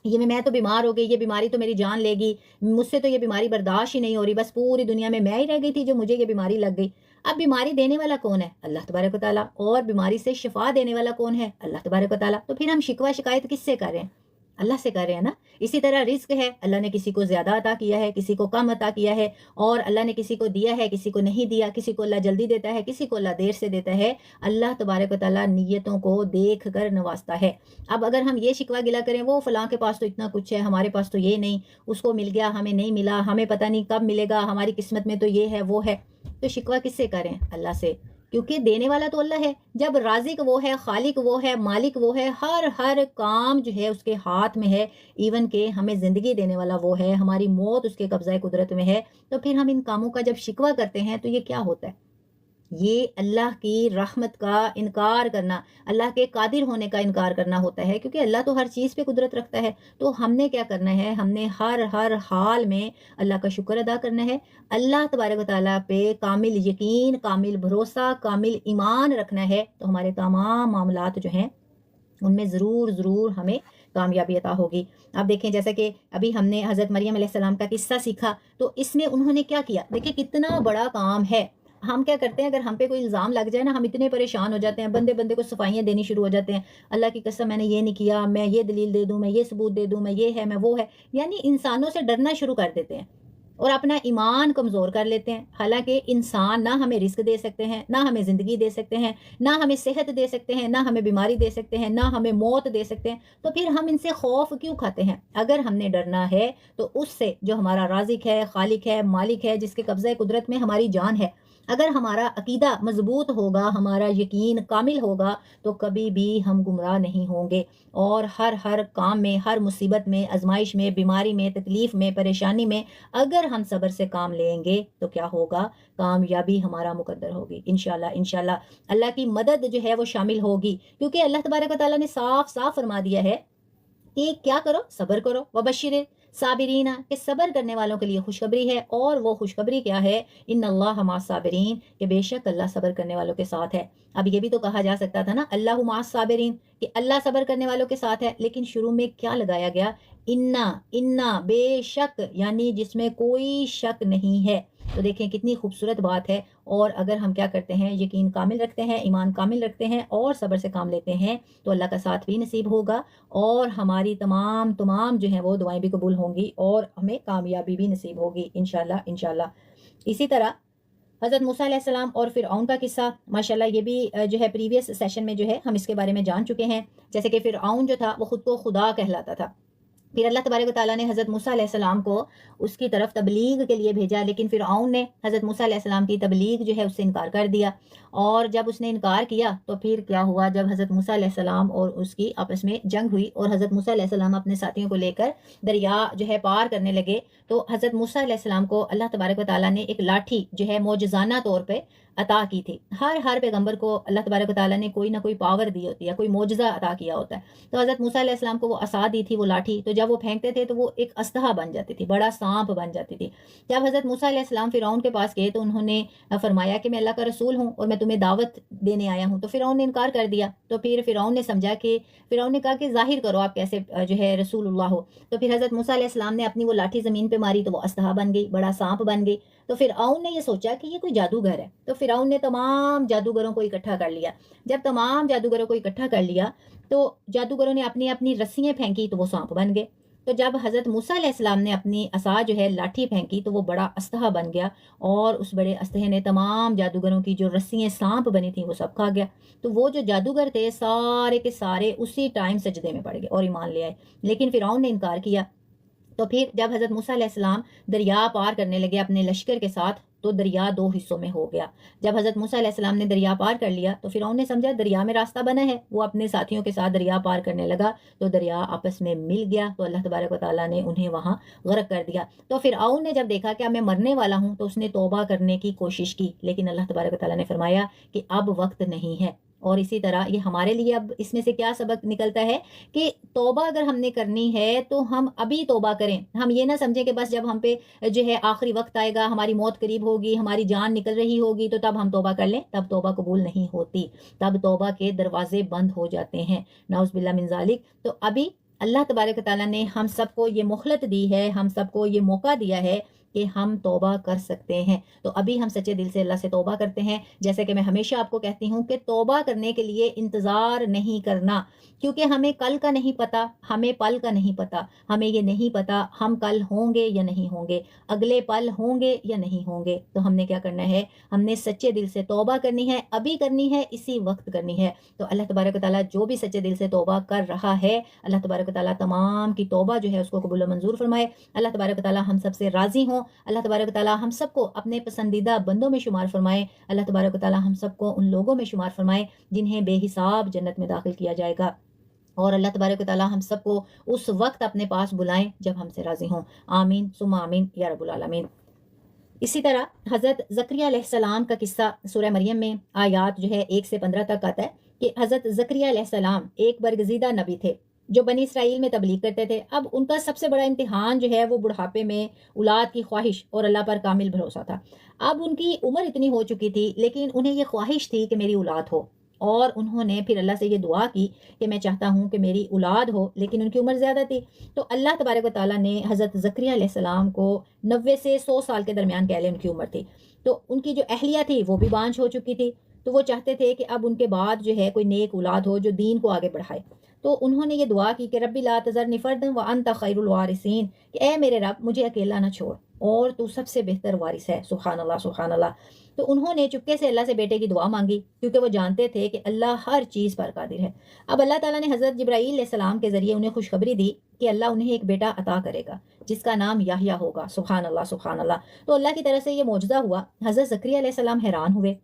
یہ میں تو بیمار ہو گئی, یہ بیماری تو میری جان لے گی, مجھ سے تو یہ بیماری برداشت ہی نہیں ہو رہی, بس پوری دنیا میں ہی رہ گئی تھی جو مجھے یہ بیماری لگ گئی. اب بیماری دینے والا کون ہے, اللہ تبارک و تعالیٰ, اور بیماری سے شفا دینے والا کون ہے, اللہ تبارک و تعالیٰ. تو پھر ہم شکوہ شکایت کس سے کر رہے ہیں, اللہ سے کر رہے ہیں نا. اسی طرح رزق ہے, اللہ نے کسی کو زیادہ عطا کیا ہے, کسی کو کم عطا کیا ہے, اور اللہ نے کسی کو دیا ہے, کسی کو نہیں دیا, کسی کو اللہ جلدی دیتا ہے, کسی کو اللہ دیر سے دیتا ہے. اللہ تبارک و تعالیٰ نیتوں کو دیکھ کر نوازتا ہے. اب اگر ہم یہ شکوہ گلا کریں وہ فلاں کے پاس تو اتنا کچھ ہے, ہمارے پاس تو یہ نہیں, اس کو مل گیا ہمیں نہیں ملا, ہمیں پتہ نہیں کب ملے گا, ہماری قسمت میں تو یہ ہے وہ ہے, تو شکوہ کس سے کریں, اللہ سے, کیونکہ دینے والا تو اللہ ہے. جب رازق وہ ہے, خالق وہ ہے, مالک وہ ہے, ہر کام جو ہے اس کے ہاتھ میں ہے, ایون کہ ہمیں زندگی دینے والا وہ ہے, ہماری موت اس کے قبضہ قدرت میں ہے. تو پھر ہم ان کاموں کا جب شکوہ کرتے ہیں تو یہ کیا ہوتا ہے, یہ اللہ کی رحمت کا انکار کرنا, اللہ کے قادر ہونے کا انکار کرنا ہوتا ہے, کیونکہ اللہ تو ہر چیز پہ قدرت رکھتا ہے. تو ہم نے کیا کرنا ہے, ہم نے ہر حال میں اللہ کا شکر ادا کرنا ہے, اللہ تبارک و تعالیٰ پہ کامل یقین, کامل بھروسہ, کامل ایمان رکھنا ہے. تو ہمارے تمام معاملات جو ہیں ان میں ضرور ہمیں کامیابی عطا ہوگی. اب دیکھیں جیسا کہ ابھی ہم نے حضرت مریم علیہ السلام کا قصہ سیکھا, تو اس میں انہوں نے کیا کیا, دیکھیں کتنا بڑا کام ہے. ہم کیا کرتے ہیں, اگر ہم پہ کوئی الزام لگ جائے نا, ہم اتنے پریشان ہو جاتے ہیں, بندے کو صفائیاں دینی شروع ہو جاتے ہیں, اللہ کی قسم میں نے یہ نہیں کیا, میں یہ دلیل دے دوں, میں یہ ثبوت دے دوں, میں یہ ہے, میں وہ ہے, یعنی انسانوں سے ڈرنا شروع کر دیتے ہیں اور اپنا ایمان کمزور کر لیتے ہیں. حالانکہ انسان نہ ہمیں رزق دے سکتے ہیں, نہ ہمیں زندگی دے سکتے ہیں, نہ ہمیں صحت دے سکتے ہیں, نہ ہمیں بیماری دے سکتے ہیں, نہ ہمیں موت دے سکتے ہیں. تو پھر ہم ان سے خوف کیوں کھاتے ہیں؟ اگر ہم نے ڈرنا ہے تو اس سے جو ہمارا رازق ہے, خالق ہے, مالک ہے, جس کے قبضہ قدرت میں ہماری جان ہے, اگر ہمارا عقیدہ مضبوط ہوگا، ہمارا یقین کامل ہوگا تو کبھی بھی ہم گمراہ نہیں ہوں گے، اور ہر کام میں، ہر مصیبت میں، آزمائش میں، بیماری میں، تکلیف میں، پریشانی میں اگر ہم صبر سے کام لیں گے تو کیا ہوگا؟ کامیابی ہمارا مقدر ہوگی انشاءاللہ۔ انشاءاللہ اللہ کی مدد جو ہے وہ شامل ہوگی، کیونکہ اللہ تبارک و تعالیٰ نے صاف صاف فرما دیا ہے کہ کیا کرو؟ صبر کرو۔ وبشر صابرین، کہ صبر کرنے والوں کے لیے خوشخبری ہے، اور وہ خوشخبری کیا ہے؟ ان اللہ مع الصابرین، کہ بے شک اللہ صبر کرنے والوں کے ساتھ ہے۔ اب یہ بھی تو کہا جا سکتا تھا نا اللہ مع الصابرین، کہ اللہ صبر کرنے والوں کے ساتھ ہے، لیکن شروع میں کیا لگایا گیا؟ انا بے شک، یعنی جس میں کوئی شک نہیں ہے۔ تو دیکھیں کتنی خوبصورت بات ہے۔ اور اگر ہم کیا کرتے ہیں؟ یقین کامل رکھتے ہیں، ایمان کامل رکھتے ہیں، اور صبر سے کام لیتے ہیں تو اللہ کا ساتھ بھی نصیب ہوگا، اور ہماری تمام جو ہیں وہ دعائیں بھی قبول ہوں گی، اور ہمیں کامیابی بھی نصیب ہوگی انشاءاللہ انشاءاللہ۔ اسی طرح حضرت موسیٰ علیہ السلام اور فرعون کا قصہ ماشاءاللہ یہ بھی جو ہے پریویس سیشن میں جو ہے ہم اس کے بارے میں جان چکے ہیں۔ جیسے کہ فرعون جو تھا وہ خود کو خدا کہلاتا تھا، پھر اللہ تبارک و تعالیٰ نے حضرت موسیٰ علیہ السلام کو اس کی طرف تبلیغ کے لیے بھیجا، لیکن فرعون نے حضرت موسیٰ علیہ السلام کی تبلیغ جو ہے اس سے انکار کر دیا، اور جب اس نے انکار کیا تو پھر کیا ہوا؟ جب حضرت موسیٰ علیہ السلام اور اس کی آپس میں جنگ ہوئی، اور حضرت موسیٰ علیہ السلام اپنے ساتھیوں کو لے کر دریا جو ہے پار کرنے لگے، تو حضرت موسیٰ علیہ السلام کو اللہ تبارک و تعالیٰ نے ایک لاٹھی جو ہے معجزانہ طور پہ عطا کی تھی۔ ہر پیغمبر کو اللہ تبارک و تعالیٰ نے کوئی نہ کوئی پاور دی ہوتی ہے، کوئی معجزہ عطا کیا ہوتا ہے۔ تو حضرت موسیٰ علیہ السلام کو وہ عصا دی تھی، وہ لاٹھی، تو جب وہ پھینکتے تھے تو وہ ایک اسطح بن جاتی تھی، بڑا سانپ بن جاتی تھی۔ جب حضرت موسیٰ علیہ السلام فرعون کے پاس گئے تو انہوں نے فرمایا کہ میں اللہ کا رسول ہوں اور میں تمہیں دعوت دینے آیا ہوں، تو فرعون نے انکار کر دیا۔ تو پھر فرعون نے سمجھا کہ فرعون نے کہا کہ ظاہر کرو آپ کیسے جو ہے رسول اللہ ہو۔ تو پھر حضرت موسیٰ علیہ السلام نے اپنی وہ لاٹھی زمین پہ ماری تو وہ اسطح بن گئی، بڑا سانپ بن گئی۔ تو فرعون نے یہ سوچا کہ یہ کوئی جادوگر ہے، تو فرعون نے تمام جادوگروں کو اکٹھا کر لیا۔ جب تمام جادوگروں کو اکٹھا کر لیا تو جادوگروں نے اپنی اپنی رسیاں پھینکی تو وہ سانپ بن گئے۔ تو جب حضرت موسیٰ علیہ السلام نے اپنی عصا جو ہے لاٹھی پھینکی تو وہ بڑا اسطح بن گیا، اور اس بڑے اسطح نے تمام جادوگروں کی جو رسیاں سانپ بنی تھیں وہ سب کھا گیا۔ تو وہ جو جادوگر تھے سارے کے سارے اسی ٹائم سجدے میں پڑ گئے اور ایمان لے آئے، لیکن فرعون نے انکار کیا۔ تو پھر جب حضرت موسیٰ علیہ السلام دریا پار کرنے لگے اپنے لشکر کے ساتھ تو دریا 2 حصوں میں ہو گیا۔ جب حضرت موسیٰ علیہ السلام نے دریا پار کر لیا تو فرعون نے سمجھا دریا میں راستہ بنا ہے، وہ اپنے ساتھیوں کے ساتھ دریا پار کرنے لگا تو دریا آپس میں مل گیا، تو اللہ تبارک و تعالیٰ نے انہیں وہاں غرق کر دیا۔ تو فرعون نے جب دیکھا کہ اب میں مرنے والا ہوں تو اس نے توبہ کرنے کی کوشش کی، لیکن اللہ تبارک و تعالیٰ نے فرمایا کہ اب وقت نہیں ہے۔ اور اسی طرح یہ ہمارے لیے اب اس میں سے کیا سبق نکلتا ہے کہ توبہ اگر ہم نے کرنی ہے تو ہم ابھی توبہ کریں۔ ہم یہ نہ سمجھیں کہ بس جب ہم پہ جو ہے آخری وقت آئے گا، ہماری موت قریب ہوگی، ہماری جان نکل رہی ہوگی تو تب ہم توبہ کر لیں، تب توبہ قبول نہیں ہوتی، تب توبہ کے دروازے بند ہو جاتے ہیں، نعوذ باللہ من ذالک۔ تو ابھی اللہ تبارک و تعالیٰ نے ہم سب کو یہ مہلت دی ہے، ہم سب کو یہ موقع دیا ہے کہ ہم توبہ کر سکتے ہیں۔ تو ابھی ہم سچے دل سے اللہ سے توبہ کرتے ہیں۔ جیسے کہ میں ہمیشہ آپ کو کہتی ہوں کہ توبہ کرنے کے لیے انتظار نہیں کرنا، کیونکہ ہمیں کل کا نہیں پتا، ہمیں پل کا نہیں پتا، ہمیں یہ نہیں پتا ہم کل ہوں گے یا نہیں ہوں گے، اگلے پل ہوں گے یا نہیں ہوں گے۔ تو ہم نے کیا کرنا ہے؟ ہم نے سچے دل سے توبہ کرنی ہے، ابھی کرنی ہے، اسی وقت کرنی ہے۔ تو اللہ تبارک و تعالیٰ جو بھی سچے دل سے توبہ کر رہا ہے، اللہ تبارک و تعالیٰ تمام کی توبہ جو ہے اس کو قبول و منظور فرمائے۔ اللہ تبارک و تعالیٰ ہم سب سے راضی ہوں، اللہ تبارک و تعالیٰ ہم سب کو اپنے پسندیدہ بندوں میں شمار فرمائے۔ اللہ تبارک و تعالیٰ ہم سب کو ان لوگوں میں شمار فرمائے جنہیں بے حساب جنت میں داخل کیا جائے گا، اور اللہ تبارک و تعالیٰ ہم سب کو اس وقت اپنے پاس بلائیں جب ہم سے راضی ہوں۔ آمین ثم آمین یا رب العالمین۔ اسی طرح حضرت زکریا علیہ السلام کا قصہ سورہ مریم میں آیات جو ہے 1 سے 15 تک آتا ہے کہ حضرت زکریا علیہ السلام ایک برگزیدہ نبی تھے جو بنی اسرائیل میں تبلیغ کرتے تھے۔ اب ان کا سب سے بڑا امتحان جو ہے وہ بڑھاپے میں اولاد کی خواہش اور اللہ پر کامل بھروسہ تھا۔ اب ان کی عمر اتنی ہو چکی تھی لیکن انہیں یہ خواہش تھی کہ میری اولاد ہو، اور انہوں نے پھر اللہ سے یہ دعا کی کہ میں چاہتا ہوں کہ میری اولاد ہو، لیکن ان کی عمر زیادہ تھی۔ تو اللہ تبارک و تعالیٰ نے حضرت زکریا علیہ السلام کو 90 سے 100 سال کے درمیان کہہ لیں ان کی عمر تھی، تو ان کی جو اہلیہ تھی وہ بھی بانجھ ہو چکی تھی، تو وہ چاہتے تھے کہ اب ان کے بعد جو ہے کوئی نیک اولاد ہو جو دین کو آگے بڑھائے۔ تو انہوں نے یہ دعا کی کہ ربی لا تذرنی فردا وانت خیر الوارثین، کہ اے میرے رب مجھے اکیلا نہ چھوڑ، اور تو سب سے بہتر وارث ہے. سبحان اللہ سبحان اللہ. تو انہوں نے چپکے سے اللہ سے بیٹے کی دعا مانگی کیونکہ وہ جانتے تھے کہ اللہ ہر چیز پر قادر ہے. اب اللہ تعالیٰ نے حضرت جبرائیل علیہ السلام کے ذریعے انہیں خوشخبری دی کہ اللہ انہیں ایک بیٹا عطا کرے گا جس کا نام یحییٰ ہوگا. سبحان اللہ سبحان اللہ. تو اللہ کی طرف سے یہ معجزہ ہوا. حضرت زکریا علیہ السلام حیران ہوئے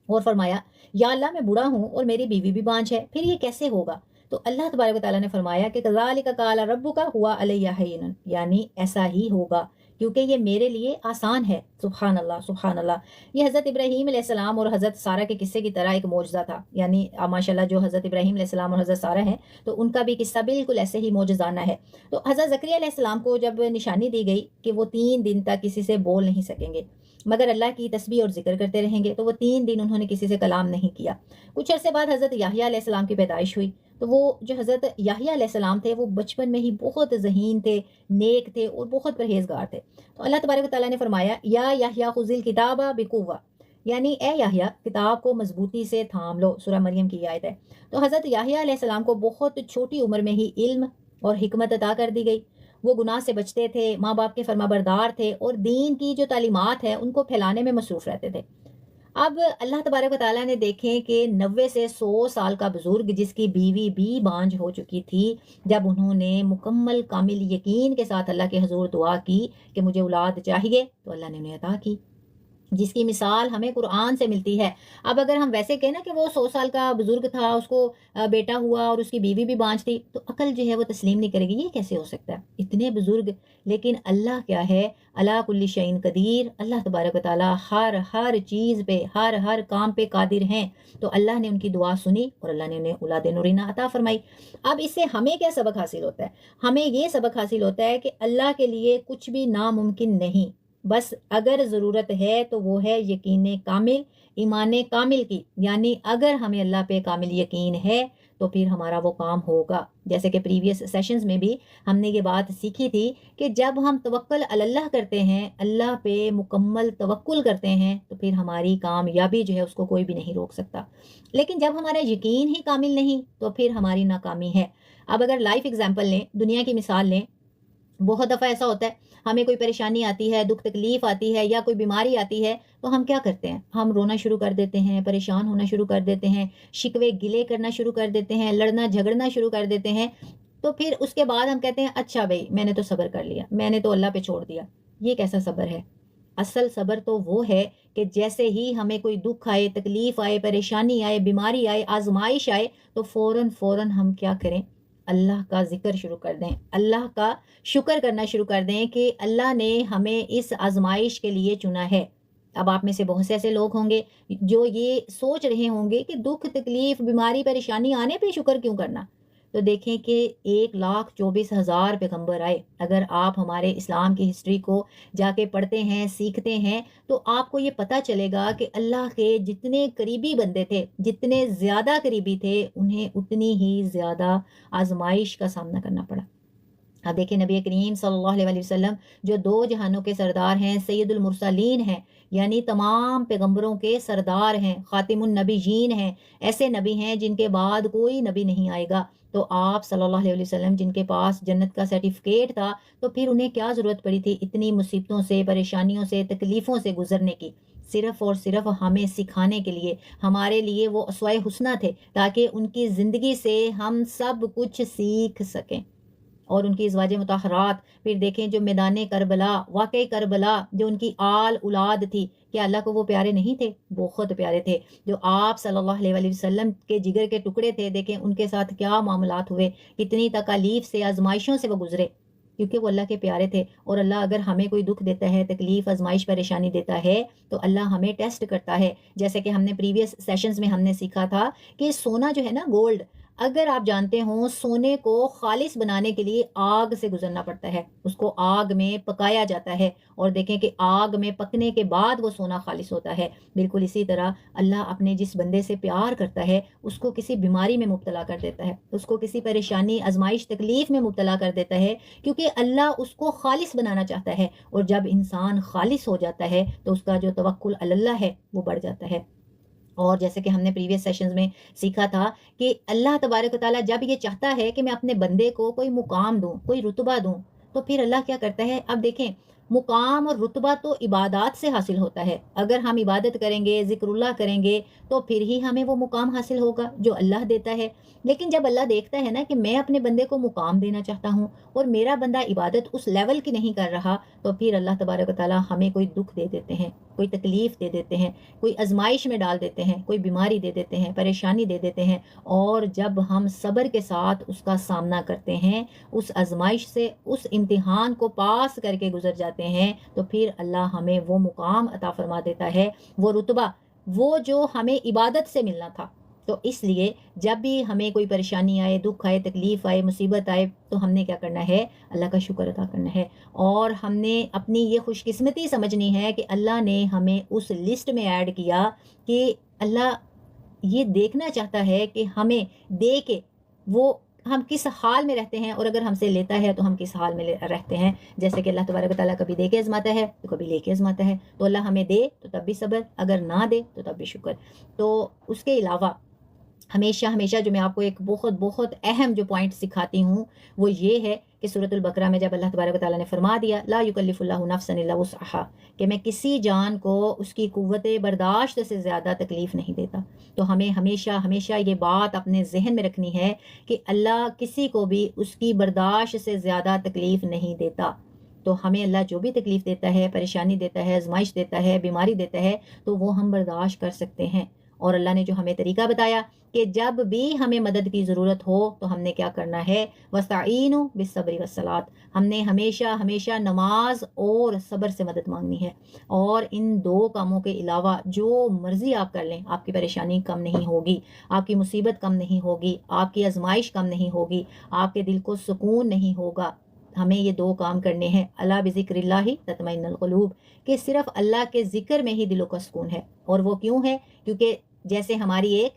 اور فرمایا یا اللہ میں بوڑھا ہوں اور میری بیوی بھی بانجھ ہے، پھر یہ کیسے ہوگا؟ تو اللہ تبارک و تعالیٰ نے فرمایا کہ کذالک قال ربک ہوا علیہ ہین، یعنی ایسا ہی ہوگا کیونکہ یہ میرے لیے آسان ہے. سبحان اللہ سبحان اللہ. یہ حضرت ابراہیم علیہ السلام اور حضرت سارہ کے قصے کی طرح ایک معجزہ تھا. یعنی ماشاء اللہ جو حضرت ابراہیم علیہ السلام اور حضرت سارہ ہیں تو ان کا بھی قصہ بالکل ایسے ہی معجزانہ ہے. تو حضرت زکریا علیہ السلام کو جب نشانی دی گئی کہ وہ 3 دن تک کسی سے بول نہیں سکیں گے مگر اللہ کی تسبیح اور ذکر کرتے رہیں گے، تو وہ 3 دن انہوں نے کسی سے کلام نہیں کیا. کچھ عرصے بعد حضرت یحییٰ علیہ السلام کی پیدائش ہوئی. تو وہ جو حضرت یحییٰ علیہ السلام تھے وہ بچپن میں ہی بہت ذہین تھے، نیک تھے اور بہت پرہیزگار تھے. تو اللہ تبارک و تعالیٰ نے فرمایا یا یحییٰ خذ الکتاب بقوہ، یعنی اے یحییٰ کتاب کو مضبوطی سے تھام لو. سورہ مریم کی آیت ہے. تو حضرت یحییٰ علیہ السلام کو بہت چھوٹی عمر میں ہی علم اور حکمت عطا کر دی گئی. وہ گناہ سے بچتے تھے، ماں باپ کے فرما بردار تھے اور دین کی جو تعلیمات ہیں ان کو پھیلانے میں مصروف رہتے تھے. اب اللہ تبارک و تعالیٰ نے دیکھیں کہ 90 سے 100 سال کا بزرگ جس کی بیوی بھی بانجھ ہو چکی تھی، جب انہوں نے مکمل کامل یقین کے ساتھ اللہ کے حضور دعا کی کہ مجھے اولاد چاہیے تو اللہ نے انہیں عطا کی، جس کی مثال ہمیں قرآن سے ملتی ہے. اب اگر ہم ویسے کہیں نا کہ وہ 100 سال کا بزرگ تھا، اس کو بیٹا ہوا اور اس کی بیوی بھی بانجھ تھی، تو عقل جو ہے وہ تسلیم نہیں کرے گی یہ کیسے ہو سکتا ہے، اتنے بزرگ. لیکن اللہ کیا ہے، اللہ کل شیء قدیر. اللہ تبارک و تعالیٰ ہر چیز پہ ہر کام پہ قادر ہیں. تو اللہ نے ان کی دعا سنی اور اللہ نے انہیں اولاد نورینہ عطا فرمائی. اب اس سے ہمیں کیا سبق حاصل ہوتا ہے؟ ہمیں یہ سبق حاصل ہوتا ہے کہ اللہ کے لیے کچھ بھی ناممکن نہیں. بس اگر ضرورت ہے تو وہ ہے یقین کامل، ایمان کامل کی. یعنی اگر ہمیں اللہ پہ کامل یقین ہے تو پھر ہمارا وہ کام ہوگا. جیسے کہ پریویس سیشنز میں بھی ہم نے یہ بات سیکھی تھی کہ جب ہم توکل علی اللہ کرتے ہیں، اللہ پہ مکمل توکل کرتے ہیں، تو پھر ہماری کامیابی جو ہے اس کو کوئی بھی نہیں روک سکتا. لیکن جب ہمارا یقین ہی کامل نہیں تو پھر ہماری ناکامی ہے. اب اگر لائف ایگزامپل لیں، دنیا کی مثال لیں، بہت دفعہ ایسا ہوتا ہے ہمیں کوئی پریشانی آتی ہے، دکھ تکلیف آتی ہے یا کوئی بیماری آتی ہے تو ہم کیا کرتے ہیں؟ ہم رونا شروع کر دیتے ہیں، پریشان ہونا شروع کر دیتے ہیں، شکوے گلے کرنا شروع کر دیتے ہیں، لڑنا جھگڑنا شروع کر دیتے ہیں. تو پھر اس کے بعد ہم کہتے ہیں اچھا بھائی میں نے تو صبر کر لیا، میں نے تو اللہ پہ چھوڑ دیا. یہ کیسا صبر ہے؟ اصل صبر تو وہ ہے کہ جیسے ہی ہمیں کوئی دکھ آئے، تکلیف آئے، پریشانی آئے، بیماری آئے، آزمائش آئے تو فوراً ہم کیا کریں؟ اللہ کا ذکر شروع کر دیں، اللہ کا شکر کرنا شروع کر دیں کہ اللہ نے ہمیں اس آزمائش کے لیے چنا ہے. اب آپ میں سے بہت سے ایسے لوگ ہوں گے جو یہ سوچ رہے ہوں گے کہ دکھ تکلیف بیماری پریشانی آنے پہ شکر کیوں کرنا. تو دیکھیں کہ 1,24,000 پیغمبر آئے. اگر آپ ہمارے اسلام کی ہسٹری کو جا کے پڑھتے ہیں، سیکھتے ہیں، تو آپ کو یہ پتہ چلے گا کہ اللہ کے جتنے قریبی بندے تھے، جتنے زیادہ قریبی تھے، انہیں اتنی ہی زیادہ آزمائش کا سامنا کرنا پڑا. اب دیکھیں نبی کریم صلی اللہ علیہ وسلم جو 2 جہانوں کے سردار ہیں، سید المرسلین ہیں، یعنی تمام پیغمبروں کے سردار ہیں، خاتم النبیین ہیں، ایسے نبی ہیں جن کے بعد کوئی نبی نہیں آئے گا. تو آپ صلی اللہ علیہ وسلم جن کے پاس جنت کا سرٹیفکیٹ تھا تو پھر انہیں کیا ضرورت پڑی تھی اتنی مصیبتوں سے، پریشانیوں سے، تکلیفوں سے گزرنے کی؟ صرف اور صرف ہمیں سکھانے کے لیے، ہمارے لیے وہ اسوہ حسنہ تھے تاکہ ان کی زندگی سے ہم سب کچھ سیکھ سکیں. اور ان کی ازواج مطہرات، پھر دیکھیں جو میدان کربلا، واقعی کربلا جو ان کی آل اولاد تھی، کیا اللہ کو وہ پیارے نہیں تھے؟ بہت پیارے تھے. جو آپ صلی اللہ علیہ وسلم کے جگر کے ٹکڑے تھے، دیکھیں ان کے ساتھ کیا معاملات ہوئے، کتنی تکالیف سے، آزمائشوں سے وہ گزرے، کیونکہ وہ اللہ کے پیارے تھے. اور اللہ اگر ہمیں کوئی دکھ دیتا ہے، تکلیف، آزمائش، پریشانی دیتا ہے تو اللہ ہمیں ٹیسٹ کرتا ہے. جیسے کہ ہم نے پریویس سیشنز میں ہم نے سیکھا تھا کہ سونا جو ہے نا، گولڈ، اگر آپ جانتے ہوں سونے کو خالص بنانے کے لیے آگ سے گزرنا پڑتا ہے، اس کو آگ میں پکایا جاتا ہے، اور دیکھیں کہ آگ میں پکنے کے بعد وہ سونا خالص ہوتا ہے. بالکل اسی طرح اللہ اپنے جس بندے سے پیار کرتا ہے اس کو کسی بیماری میں مبتلا کر دیتا ہے، اس کو کسی پریشانی، آزمائش، تکلیف میں مبتلا کر دیتا ہے، کیونکہ اللہ اس کو خالص بنانا چاہتا ہے. اور جب انسان خالص ہو جاتا ہے تو اس کا جو توکل علی اللہ ہے وہ بڑھ جاتا ہے. اور جیسے کہ ہم نے پریویس سیشنز میں سیکھا تھا کہ اللہ تبارک و تعالیٰ جب یہ چاہتا ہے کہ میں اپنے بندے کو کوئی مقام دوں، کوئی رتبہ دوں، تو پھر اللہ کیا کرتا ہے؟ اب دیکھیں مقام اور رتبہ تو عبادات سے حاصل ہوتا ہے. اگر ہم عبادت کریں گے، ذکر اللہ کریں گے تو پھر ہی ہمیں وہ مقام حاصل ہوگا جو اللہ دیتا ہے. لیکن جب اللہ دیکھتا ہے نا کہ میں اپنے بندے کو مقام دینا چاہتا ہوں اور میرا بندہ عبادت اس لیول کی نہیں کر رہا، تو پھر اللہ تبارک و تعالیٰ ہمیں کوئی دکھ دے دیتے ہیں، کوئی تکلیف دے دیتے ہیں، کوئی آزمائش میں ڈال دیتے ہیں، کوئی بیماری دے دیتے ہیں، پریشانی دے دیتے ہیں. اور جب ہم صبر کے ساتھ اس کا سامنا کرتے ہیں، اس آزمائش سے، اس امتحان کو پاس کر کے گزر جاتے ہیں، تو پھر اللہ ہمیں وہ مقام عطا فرما دیتا ہے، وہ رتبہ، وہ جو ہمیں عبادت سے ملنا تھا. تو اس لیے جب بھی ہمیں کوئی پریشانی آئے، دکھ آئے، تکلیف آئے، مصیبت آئے، تو ہم نے کیا کرنا ہے؟ اللہ کا شکر ادا کرنا ہے. اور ہم نے اپنی یہ خوش قسمتی سمجھنی ہے کہ اللہ نے ہمیں اس لسٹ میں ایڈ کیا کہ اللہ یہ دیکھنا چاہتا ہے کہ ہمیں دے کے وہ ہم کس حال میں رہتے ہیں، اور اگر ہم سے لیتا ہے تو ہم کس حال میں رہتے ہیں. جیسے کہ اللہ تبارک و تعالیٰ کبھی دے کے آزماتا ہے تو کبھی لے کے آزماتا ہے. تو اللہ ہمیں دے تو تب بھی صبر، اگر نہ دے تو تب بھی شکر. تو اس کے علاوہ ہمیشہ ہمیشہ جو میں آپ کو ایک بہت بہت اہم جو پوائنٹ سکھاتی ہوں وہ یہ ہے کہ سورۃ البقرہ میں جب اللہ تبارک و تعالیٰ نے فرما دیا لا یکلف اللہ نفسا الا وسعها، کہ میں کسی جان کو اس کی قوت برداشت سے زیادہ تکلیف نہیں دیتا. تو ہمیں ہمیشہ ہمیشہ یہ بات اپنے ذہن میں رکھنی ہے کہ اللہ کسی کو بھی اس کی برداشت سے زیادہ تکلیف نہیں دیتا. تو ہمیں اللہ جو بھی تکلیف دیتا ہے، پریشانی دیتا ہے، آزمائش دیتا ہے، بیماری دیتا ہے، تو وہ ہم برداشت کر سکتے ہیں. اور اللہ نے جو ہمیں طریقہ بتایا کہ جب بھی ہمیں مدد کی ضرورت ہو تو ہم نے کیا کرنا ہے؟ وَاسْتَعِینُوا بِالصَّبْرِ وَالصَّلَاةِ، ہم نے ہمیشہ ہمیشہ نماز اور صبر سے مدد مانگنی ہے. اور ان دو کاموں کے علاوہ جو مرضی آپ کر لیں، آپ کی پریشانی کم نہیں ہوگی، آپ کی مصیبت کم نہیں ہوگی، آپ کی آزمائش کم نہیں ہوگی، آپ کے دل کو سکون نہیں ہوگا. ہمیں یہ دو کام کرنے ہیں. اللہ بذکر اللہ تطمئن القلوب، کہ صرف اللہ کے ذکر میں ہی دلوں کا سکون ہے. اور وہ کیوں ہے؟ کیونکہ جیسے ہماری ایک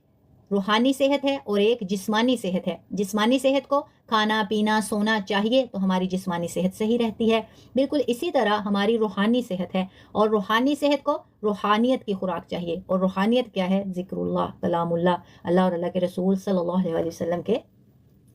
روحانی صحت ہے اور ایک جسمانی صحت ہے. جسمانی صحت کو کھانا پینا سونا چاہیے تو ہماری جسمانی صحت صحیح رہتی ہے. بالکل اسی طرح ہماری روحانی صحت ہے، اور روحانی صحت کو روحانیت کی خوراک چاہیے. اور روحانیت کیا ہے؟ ذکر اللہ، کلام اللہ، اللہ اور اللہ کے رسول صلی اللہ علیہ وسلم کے